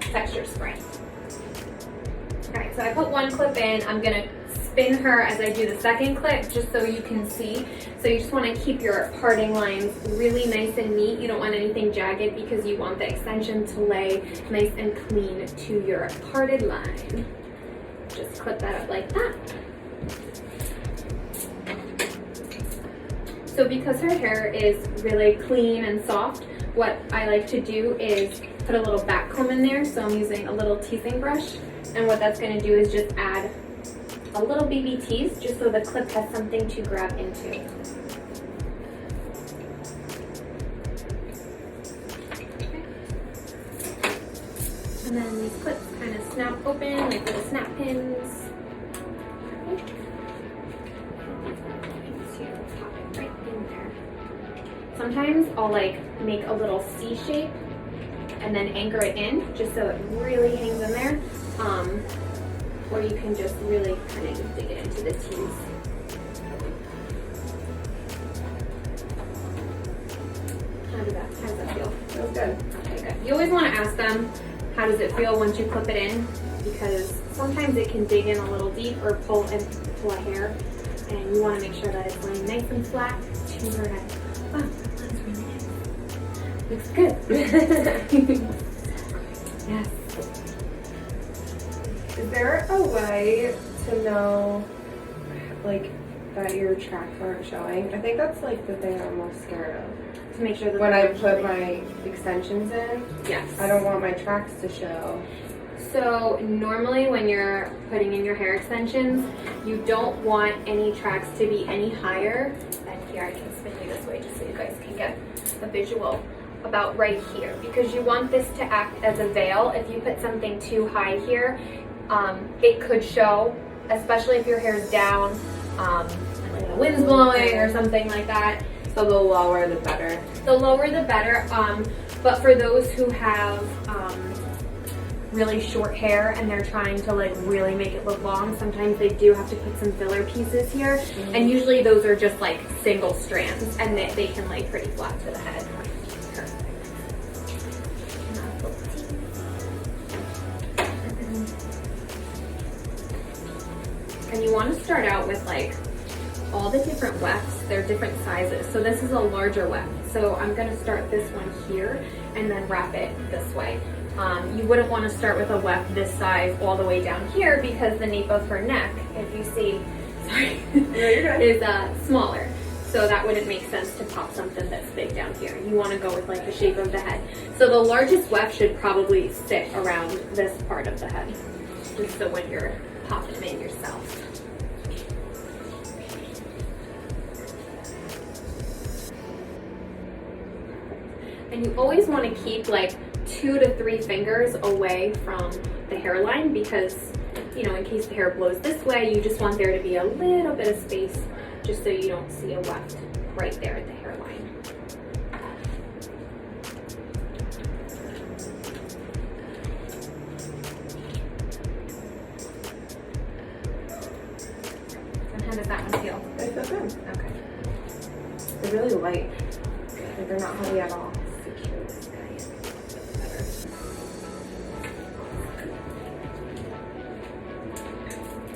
texture spray. Alright, so I put 1 clip in. I'm going to spin her as I do the second clip just so you can see. So you just want to keep your parting lines really nice and neat. You don't want anything jagged because you want the extension to lay nice and clean to your parted line. Just clip that up like that. So because her hair is really clean and soft, what I like to do is put a little back comb in there. So I'm using a little teasing brush, and what that's going to do is just add a little baby tease just so the clip has something to grab into. Okay. And then these clips kind of snap open like little snap pins. Pop it right in there. Sometimes I'll like make a little C shape and then anchor it in just so it really hangs in there. Or you can just really kind of just dig it into the tease. How does that feel? Feels good. Okay, good. You always want to ask them, how does it feel once you clip it in? Because sometimes it can dig in a little deep or pull a hair, and you want to make sure that it's laying nice and flat to her head. Oh, that's really nice. Looks good. Yes. Is there a way to know, like, that your tracks aren't showing? I think that's, like, the thing I'm most scared of. To make sure that When I they're put showing. my extensions in, Yes. I don't want my tracks to show. So normally when you're putting in your hair extensions, you don't want any tracks to be any higher than here. I can spin you this way just so you guys can get a visual about right here, because you want this to act as a veil. If you put something too high here, it could show, especially if your hair's down, and like the wind's blowing or something like that. So the lower the better. The lower the better, but for those who have really short hair and they're trying to like really make it look long, sometimes they do have to put some filler pieces here, and usually those are just like single strands and they can lay pretty flat to the head. Perfect. And you want to start out with like all the different wefts. They're different sizes. So this is a larger weft. So I'm going to start this one here and then wrap it this way. You wouldn't want to start with a weft this size all the way down here because the nape of her neck, if you see, sorry, is smaller. So that wouldn't make sense to pop something that's big down here. You want to go with like the shape of the head. So the largest weft should probably sit around this part of the head, just so when you're popping them in yourself. And you always want to keep like 2 to 3 fingers away from the hairline because, you know, in case the hair blows this way, you just want there to be a little bit of space just so you don't see a weft right there at the hairline. And how does that one feel? They feel good. Okay. They're really light. any at all. Secure this guy in a bit better.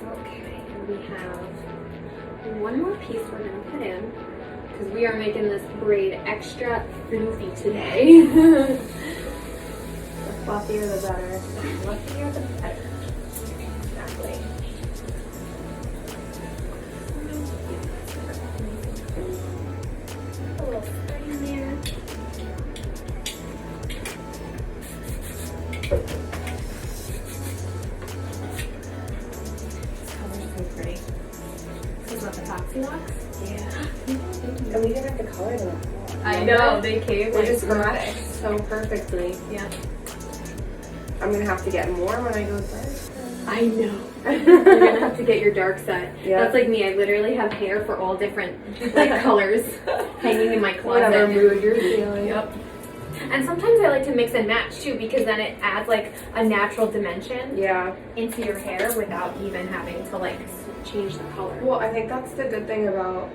Okay, and we have one more piece we're going to put in because we are making this braid extra floofy today. The fluffier the better. The fluffier the better. Exactly. A little spray in there. This color's so pretty. This is what the Foxy locks? Yeah. And we didn't have to color them. I know, they came They like just perfect. matched so perfectly. Yeah. I'm gonna have to get more when I go dark. I know. You're gonna have to get your dark set. Yeah. That's like me. I literally have hair for all different like colors hanging in my closet. Whatever mood you're feeling. Yep. And sometimes I like to mix and match too because then it adds like a natural dimension Yeah. into your hair without even having to like change the color. Well, I think that's the good thing about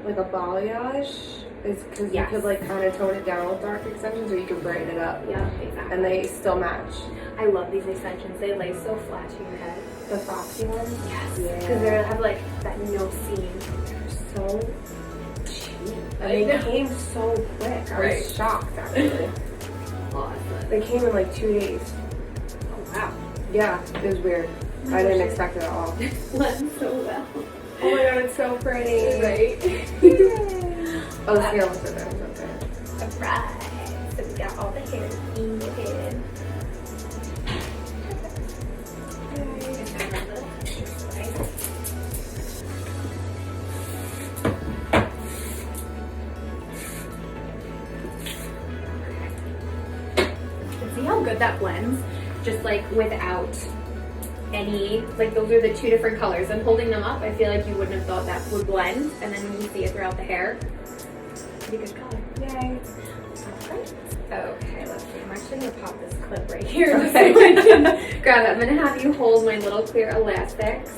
like a balayage is because Yes. you could like kind of tone it down with dark extensions, or you could brighten it up, Yeah, exactly. and they still match. I love these extensions. They lay so flat to your head. The Foxy ones. Yes. Yeah. Because they have like that no seam. They're so cheap, and I they know. came so quick. I Right. was shocked actually. Awesome. They came in like 2 days. Oh wow. Yeah, it was weird. I didn't expect it at all. Blends so well. Oh my god, it's so pretty. Right. Oh, the hair looks so good. So good. Alright. So we got all the hair in the head. See how good that blends? Just like without any, like those are the two different colors. And holding them up, I feel like you wouldn't have thought that would blend. And then when you see it throughout the hair, pretty good color. Yay. Alright. Okay, let's see. I'm actually gonna pop this clip right here so I can grab it. I'm gonna have you hold my little clear elastics.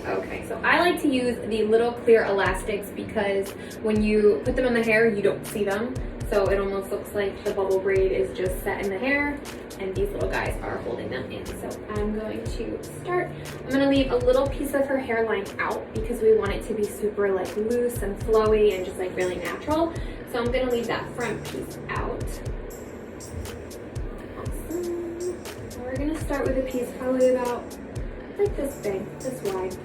Okay, so I like to use the little clear elastics because when you put them in the hair, you don't see them. So it almost looks like the bubble braid is just set in the hair and these little guys are holding them in. So I'm going to start. I'm gonna leave a little piece of her hairline out because we want it to be super like loose and flowy and just like really natural. So I'm gonna leave that front piece out. Awesome. And we're gonna start with a piece probably about like this big, this wide.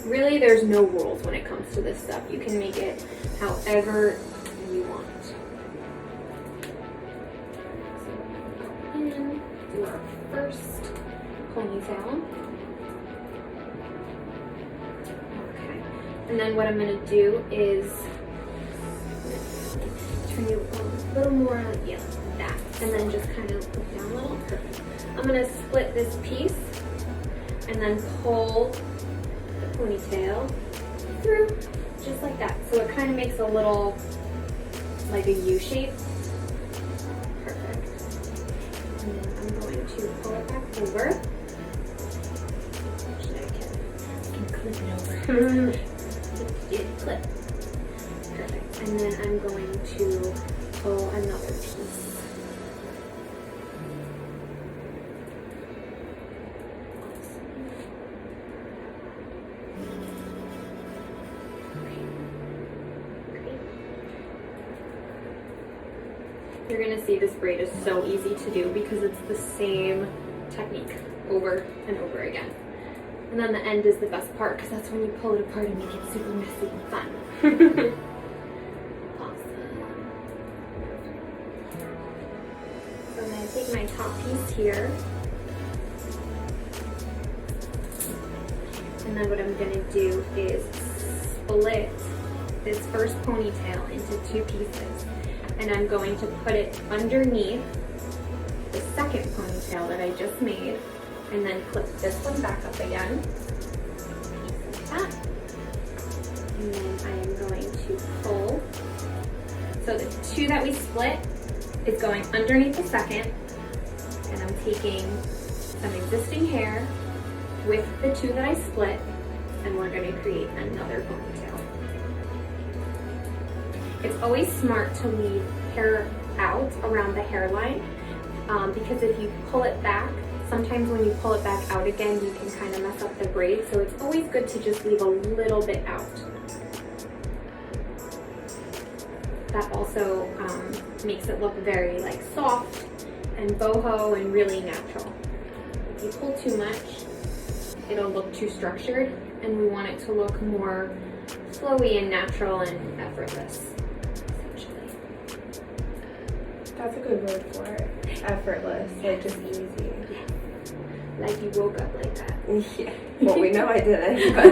Really, there's no rules when it comes to this stuff. You can make it however you want. So, and do our first ponytail. Okay. And then what I'm going to do is turn you a little more, yeah, like that. And then just kind of look down a little. Perfect. I'm going to split this piece and then pull the ponytail through just like that. So it kind of makes a little, like a U shape. Perfect. And then I'm going to pull it back over. Actually, I can clip it over. Clip. Perfect. And then I'm going to pull another piece. You're gonna see this braid is so easy to do because it's the same technique over and over again. And then the end is the best part because that's when you pull it apart and make it super messy and fun. Awesome. So I'm gonna take my top piece here. And then what I'm gonna do is split this first ponytail into two pieces. And I'm going to put it underneath the second ponytail that I just made, and then clip this one back up again, like that. And then I am going to pull. So the two that we split is going underneath the second, and I'm taking some existing hair with the two that I split, and we're going to create another ponytail. It's always smart to leave hair out around the hairline because if you pull it back, sometimes when you pull it back out again, you can kind of mess up the braid. So it's always good to just leave a little bit out. That also makes it look very like soft and boho and really natural. If you pull too much, it'll look too structured, and we want it to look more flowy and natural and effortless, essentially. That's a good word for it. Effortless, like just easy. Like you woke up like that. Yeah. Well, we know I didn't, but.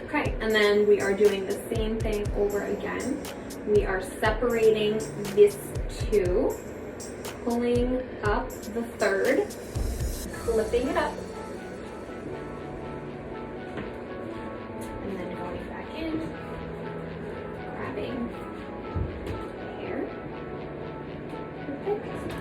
Okay, and then we are doing the same thing over again. We are separating this two, pulling up the third, flipping it up, and then going back in, grabbing the hair. Perfect.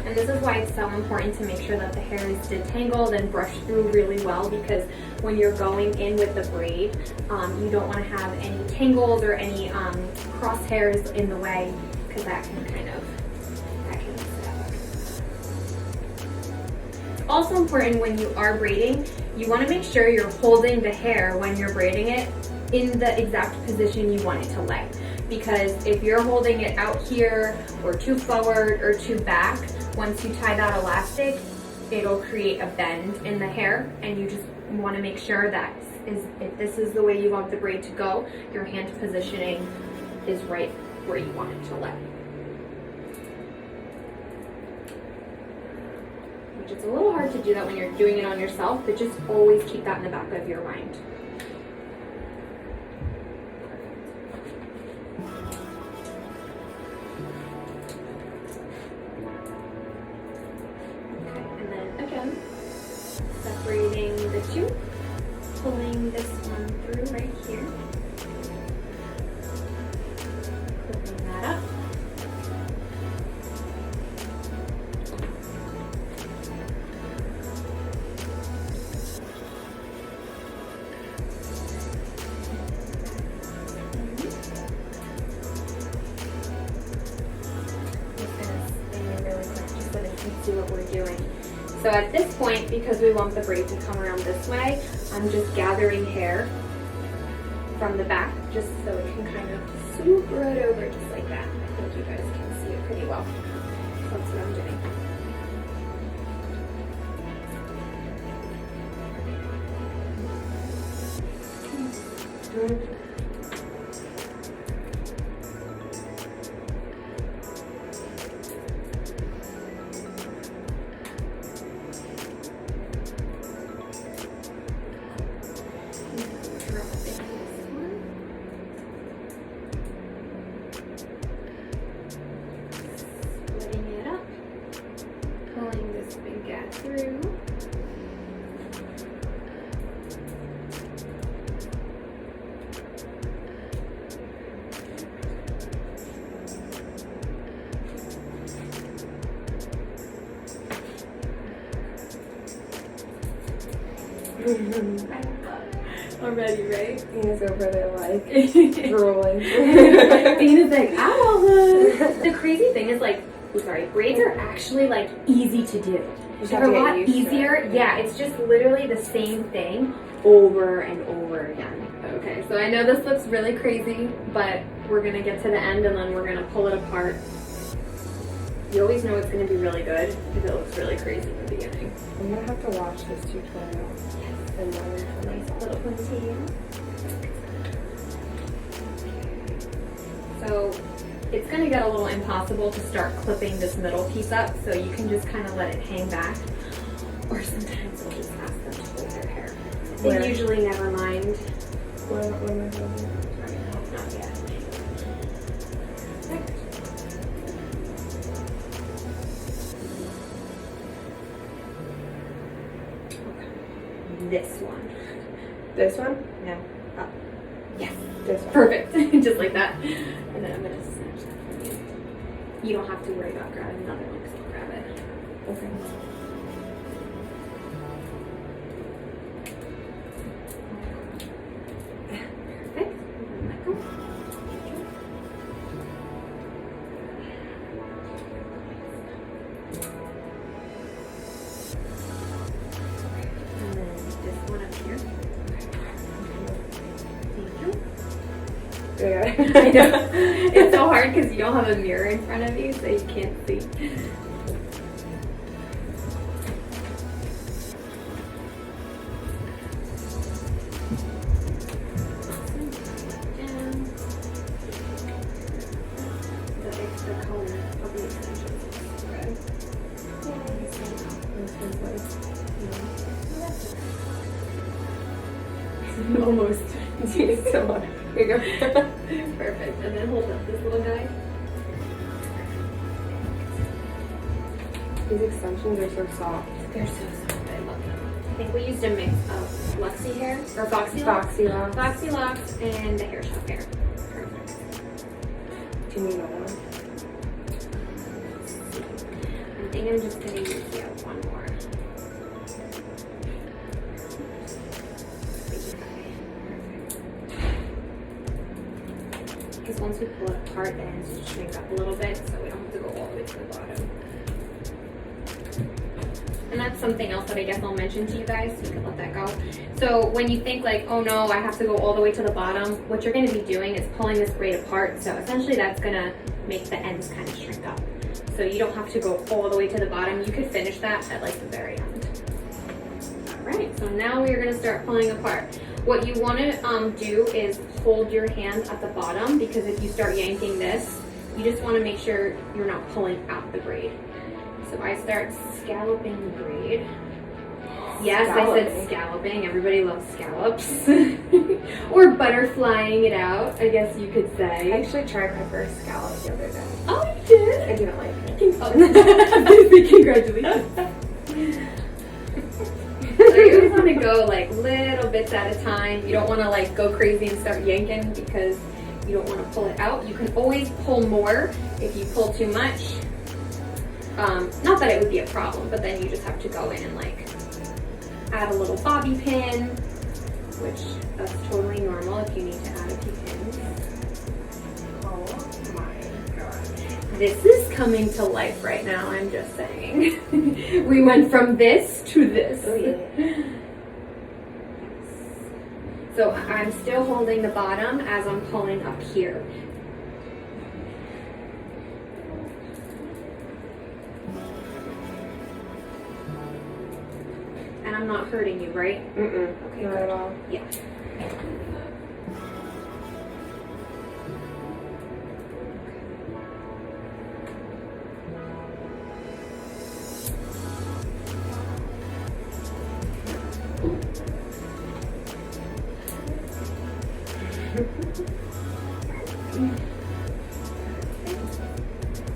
And this is why it's so important to make sure that the hair is detangled and brushed through really well, because when you're going in with the braid, you don't want to have any tangles or any crosshairs in the way, because that can mess it up. It's also important when you are braiding, you want to make sure you're holding the hair when you're braiding it in the exact position you want it to lay. Because if you're holding it out here or too forward or too back, once you tie that elastic, it'll create a bend in the hair, and you just want to make sure that if this is the way you want the braid to go, your hand positioning is right where you want it to lay. Which is a little hard to do that when you're doing it on yourself, but just always keep that in the back of your mind. Separating the two, pulling this one through right here, clipping that up, just gonna spin it really quick just so that you can see what we're doing. So at this point, because we want the braid to come around this way, I'm just gathering hair from the back just so it can kind of swoop right over just like that. I think you guys can see it pretty well. So that's what I'm doing. Splitting it up, pulling this big gap through. I'm ready, right? Tina's over there like drooling. Tina's like, ow! The crazy thing is braids are actually like easy to do. They're a lot easier. Yeah, it's just literally the same thing over and over again. Okay, so I know this looks really crazy, but we're gonna get to the end and then we're gonna pull it apart. You always know it's gonna be really good if it looks really crazy in the beginning. I'm gonna have to watch this tutorial. And learn from Nice little ponytail. So it's going to get a little impossible to start clipping this middle piece up, so you can just kind of let it hang back, or sometimes we'll just ask them to hold their hair. They usually never mind. Where am I holding? Not yet. This one. This one? No. Up. Yes. This one. Perfect. Just like that. And then I'm going to snatch that from you. You don't have to worry about grabbing another one because I'll grab it. Okay. Perfect. And let go. And then this one up here. Thank you. Yeah. I know. It's so hard because you don't have a mirror in front of you, so you can't see. The color of the extensions is red. Almost. It's so hard. Here you go. Perfect. And then hold up this little guy. These extensions are so soft. They're so soft. I love them. I think we used a mix of Luxie hair or Foxy Foxy locks. Foxy locks and the hair shop hair. Perfect. Do you need another one? I think I'm just gonna use one more. Because once we pull it apart, then it just shrinks up a little bit, so we don't have to go all the way to the bottom. And that's something else that I guess I'll mention to you guys, so you can let that go. So when you think like, oh no, I have to go all the way to the bottom, what you're gonna be doing is pulling this braid apart. So essentially that's gonna make the ends kind of shrink up. So you don't have to go all the way to the bottom. You could finish that at like the very end. All right, so now we are gonna start pulling apart. What you wanna do is hold your hand at the bottom, because if you start yanking this, you just wanna make sure you're not pulling out the braid. So I start scalloping the braid. Yes, Scalloping. I said scalloping. Everybody loves scallops. Or butterflying it out, I guess you could I say. actually tried my first scallop the other day. Oh, you did? I didn't like it. Oh. Congratulations. So you just want to go like little bits at a time. You don't want to like go crazy and start yanking, because you don't want to pull it out. You can always pull more if you pull too much. Not that it would be a problem, but then you just have to go in and like add a little bobby pin, which that's totally normal if you need to add a few pins. Oh my god. This is coming to life right now, I'm just saying. We went from this to this. Oh yeah. So I'm still holding the bottom as I'm pulling up here. And I'm not hurting you, right? Mm-mm. Okay, Not at all. Yeah.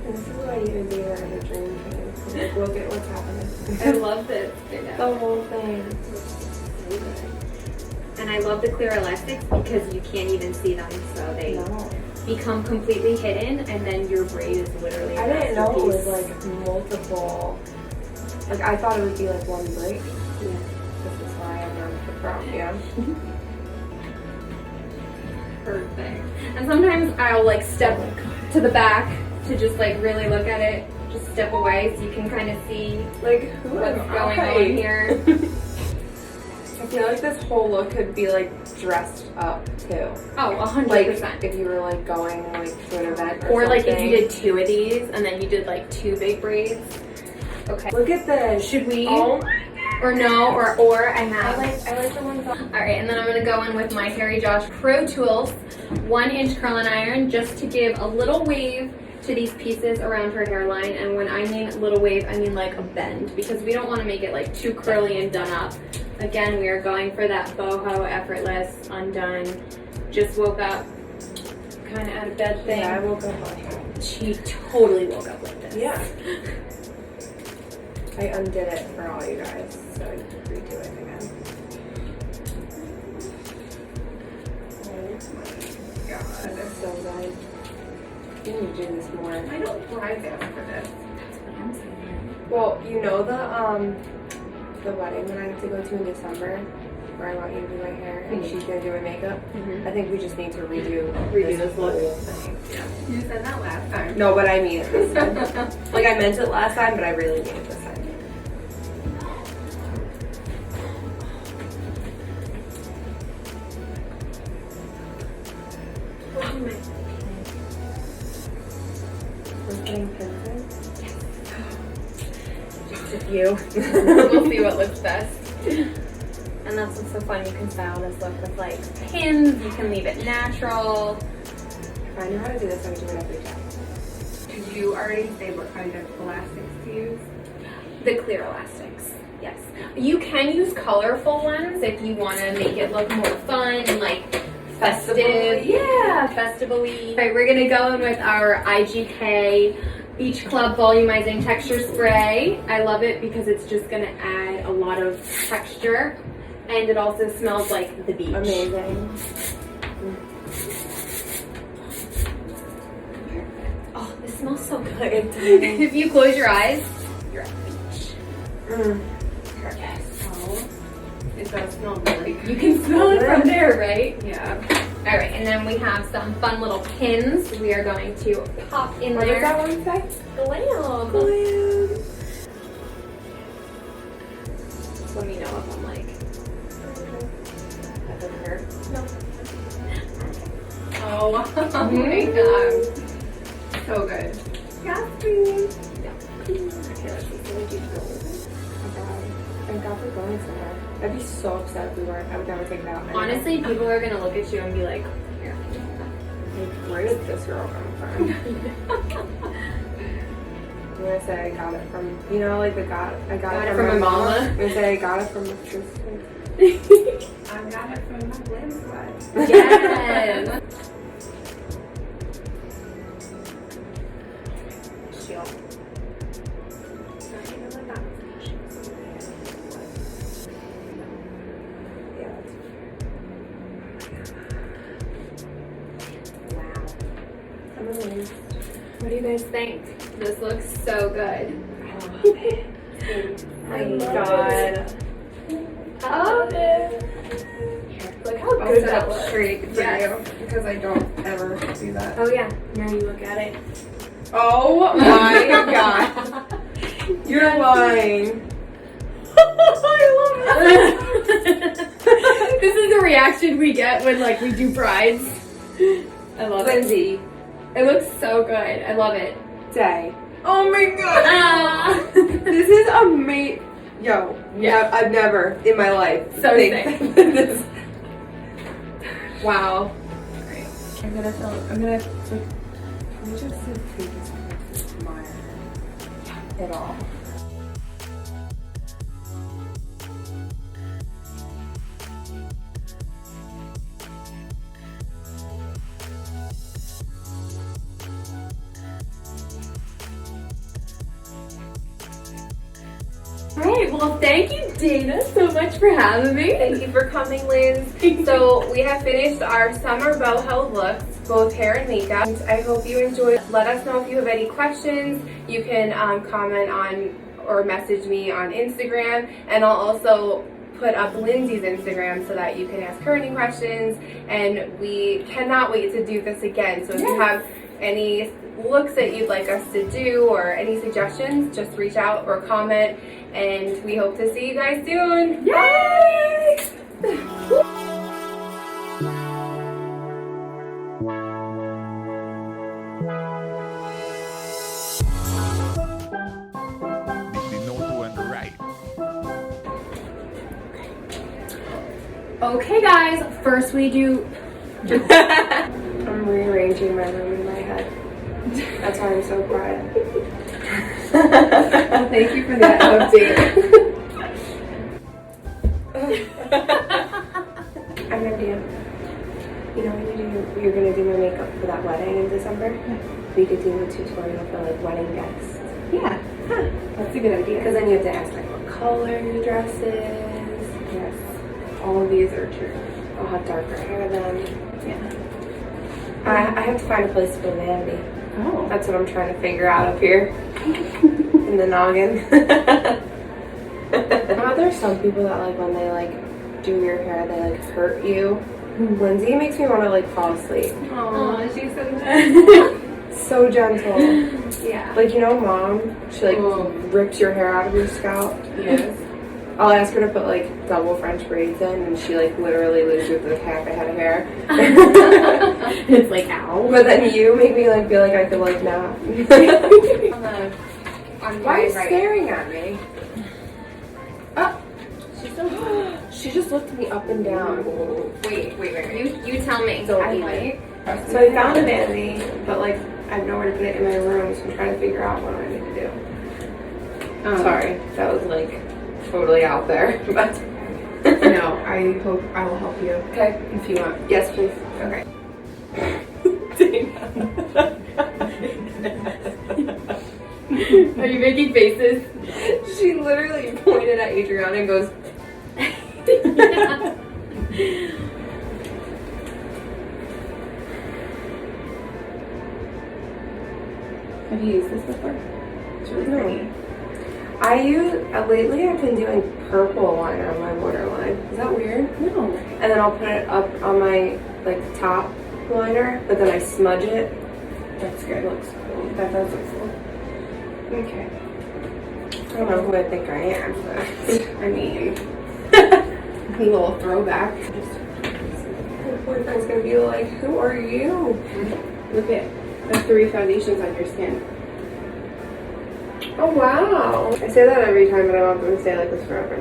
This is why you would be there in a dream team. Like, look at what's happening. I love this. The whole thing. And I love the clear elastics because you can't even see them, so they No. become completely hidden, and then your braid is literally a I didn't know it was masterpiece. like multiple. Like, I thought it would be like one braid. Yeah. This is why I learned the from. Yeah. Perfect. And sometimes I'll like step to the back to just like really look at it, just step away so you can kind of see Like, who what's am going I? on here. I feel like this whole look could be like dressed up too. Oh, 100%. Like if you were like going like to an event Or like if something. you did 2 of these and then you did like 2 big braids. Okay. Look at this. Should we? Oh, Or no, or I I have. like the ones on. All right, and then I'm gonna go in with my Harry Josh Pro Tools 1-inch curling iron, just to give a little wave to these pieces around her hairline. And when I mean little wave, I mean like a bend, because we don't want to make it like too curly and done up. Again, we are going for that boho, effortless, undone. Just woke up, kind of out of bed thing. Yeah, I woke up like that. She totally woke up like this. Yeah. I undid it for all you guys, so I can redo it again. Oh my god, that's so good. asking you to do this more. I don't brides ask for this. Well, you know the wedding that I have to go to in December, where I want you to do my hair and she's gonna do my makeup. I think we just need to redo this look. whole thing. Yeah. You said that last time. No, but I mean it this time. Like I meant it last time, but I really mean it this time. We're putting pins in. Just a few. We'll see what looks best. And that's what's so fun. You can style this look with like pins. You can leave it natural. If I knew how to do this, I would do it every time. Did you already say what kind of elastics to use? The clear elastics. Yes. You can use colorful ones if you want to make it look more fun and like festive. Yeah, festively. All right, we're gonna go in with our IGK Beach Club Volumizing Texture Spray. I love it because it's just gonna add a lot of texture, and it also smells like the beach. Amazing. Oh, this smells so good. If you close your eyes, you're at the beach. Yes. Oh, it does smell really good. You can smell it from there, right? Yeah. All right, and then we have some fun little pins. We are going to pop in What there. does that one say? Glam. Glam. Let me know if I'm like. That doesn't hurt. No. Oh my god. So good. Yes, please. Okay, let's see. Can we do gold? Oh god. Thank God we're going somewhere. I'd be so upset if we weren't. I would never take it out. Honestly, people are gonna look at you and be like, "Here." Like, where did this girl come from? I'm gonna say I got it from, you know, like I got it from my mama. I'm gonna say I got it from my sister. I got it from my Glam sweat. Yes. What do you guys think? This looks so good. Oh my god. Oh, look how good that looks. Straight for Yes. you, because I don't ever do that. Oh yeah, now you look at it. Oh my god. You're lying. This is the reaction we get when like we do brides. I love Lindsey, it. It looks so good. I love it. day. Oh my god. Ah. This is amazing. Yo, Yeah. I've never in my life So think sick. this. Wow. I'm gonna like, can we just see if we can smile at all? Alright, well thank you Dana so much for having me. Thank you for coming, Linds. So we have finished our summer boho looks, both hair and makeup. I hope you enjoyed. Let us know if you have any questions. You can comment on or message me on Instagram, and I'll also put up Lindsey's Instagram so that you can ask her any questions. And we cannot wait to do this again. So if you have any looks that you'd like us to do or any suggestions, just reach out or comment, and we hope to see you guys soon. Yay! The note went right. Okay guys, first we do I'm rearranging my room in my head. That's why I'm so quiet. Well, thank you for that update. I have an idea. You know when you're gonna do my makeup for that wedding in December? We could do a tutorial for like wedding guests. Yeah, that's a good idea. Because then you have to ask like what color your dress is. Yes. All of these are true. I'll have darker hair then. Yeah. I have to find a place to put vanity. Oh. That's what I'm trying to figure out up here in the noggin. There's some people that like when they like do your hair, they like hurt you. Lindsay makes me want to like fall asleep. Oh, she's so gentle. So gentle. Yeah. Like, you know, mom, she like rips your hair out of your scalp. Yes. I'll ask her to put like double French braids in, and she like literally leaves you with like half a head of hair. It's like, ow. But then you make me like feel like I could like not. Why are you staring at me? Oh, she just looked me up and down. Wait. You tell me. Don't I eat like. So I found a vanity, but like I have nowhere to put it in my room, so I'm trying to figure out what I need to do. Sorry, that was like totally out there, but No, I hope I will help you. okay, If you want. yes, please. Okay. Are you making faces? She literally pointed at Adriana and goes, Have you used this before? It's really pretty. lately I've been doing purple liner on my waterline. Is that weird? No. And then I'll put it up on my like top liner, but then I smudge it. That's good. It looks cool. That does look cool. Okay. I don't know who I think I am, but I mean, a little throwback. my boyfriend's gonna be like, who are you? Look at the 3 foundations on your skin. Oh wow. I say that every time, but I want them to stay like this forever.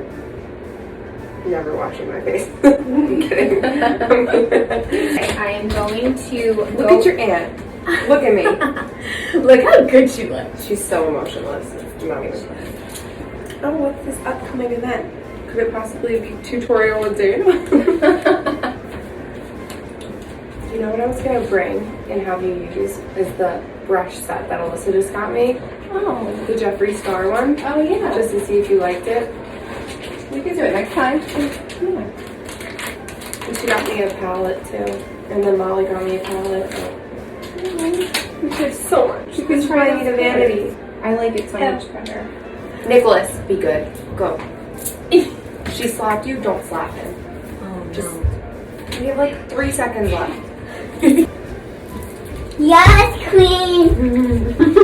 Never washing my face. I'm kidding. I am going to Look at your aunt. Look at me. Look how good she looks. She's so emotionless. It's not even funny. Oh, what's this upcoming event? Could it possibly be tutorial with Dana? You know what I was gonna bring and have you use is the brush set that Alyssa just got me. Oh. The Jeffree Star one. Oh yeah. Just to see if you liked it. We can do it next time. Yeah. And she got me a palette too. And then Molly got me a palette. We did so much. She was trying to need a vanity. I like it so much better. Nicholas, be good. Go. She slapped you, don't slap him. Oh Just we have like 3 seconds left. Yes, queen.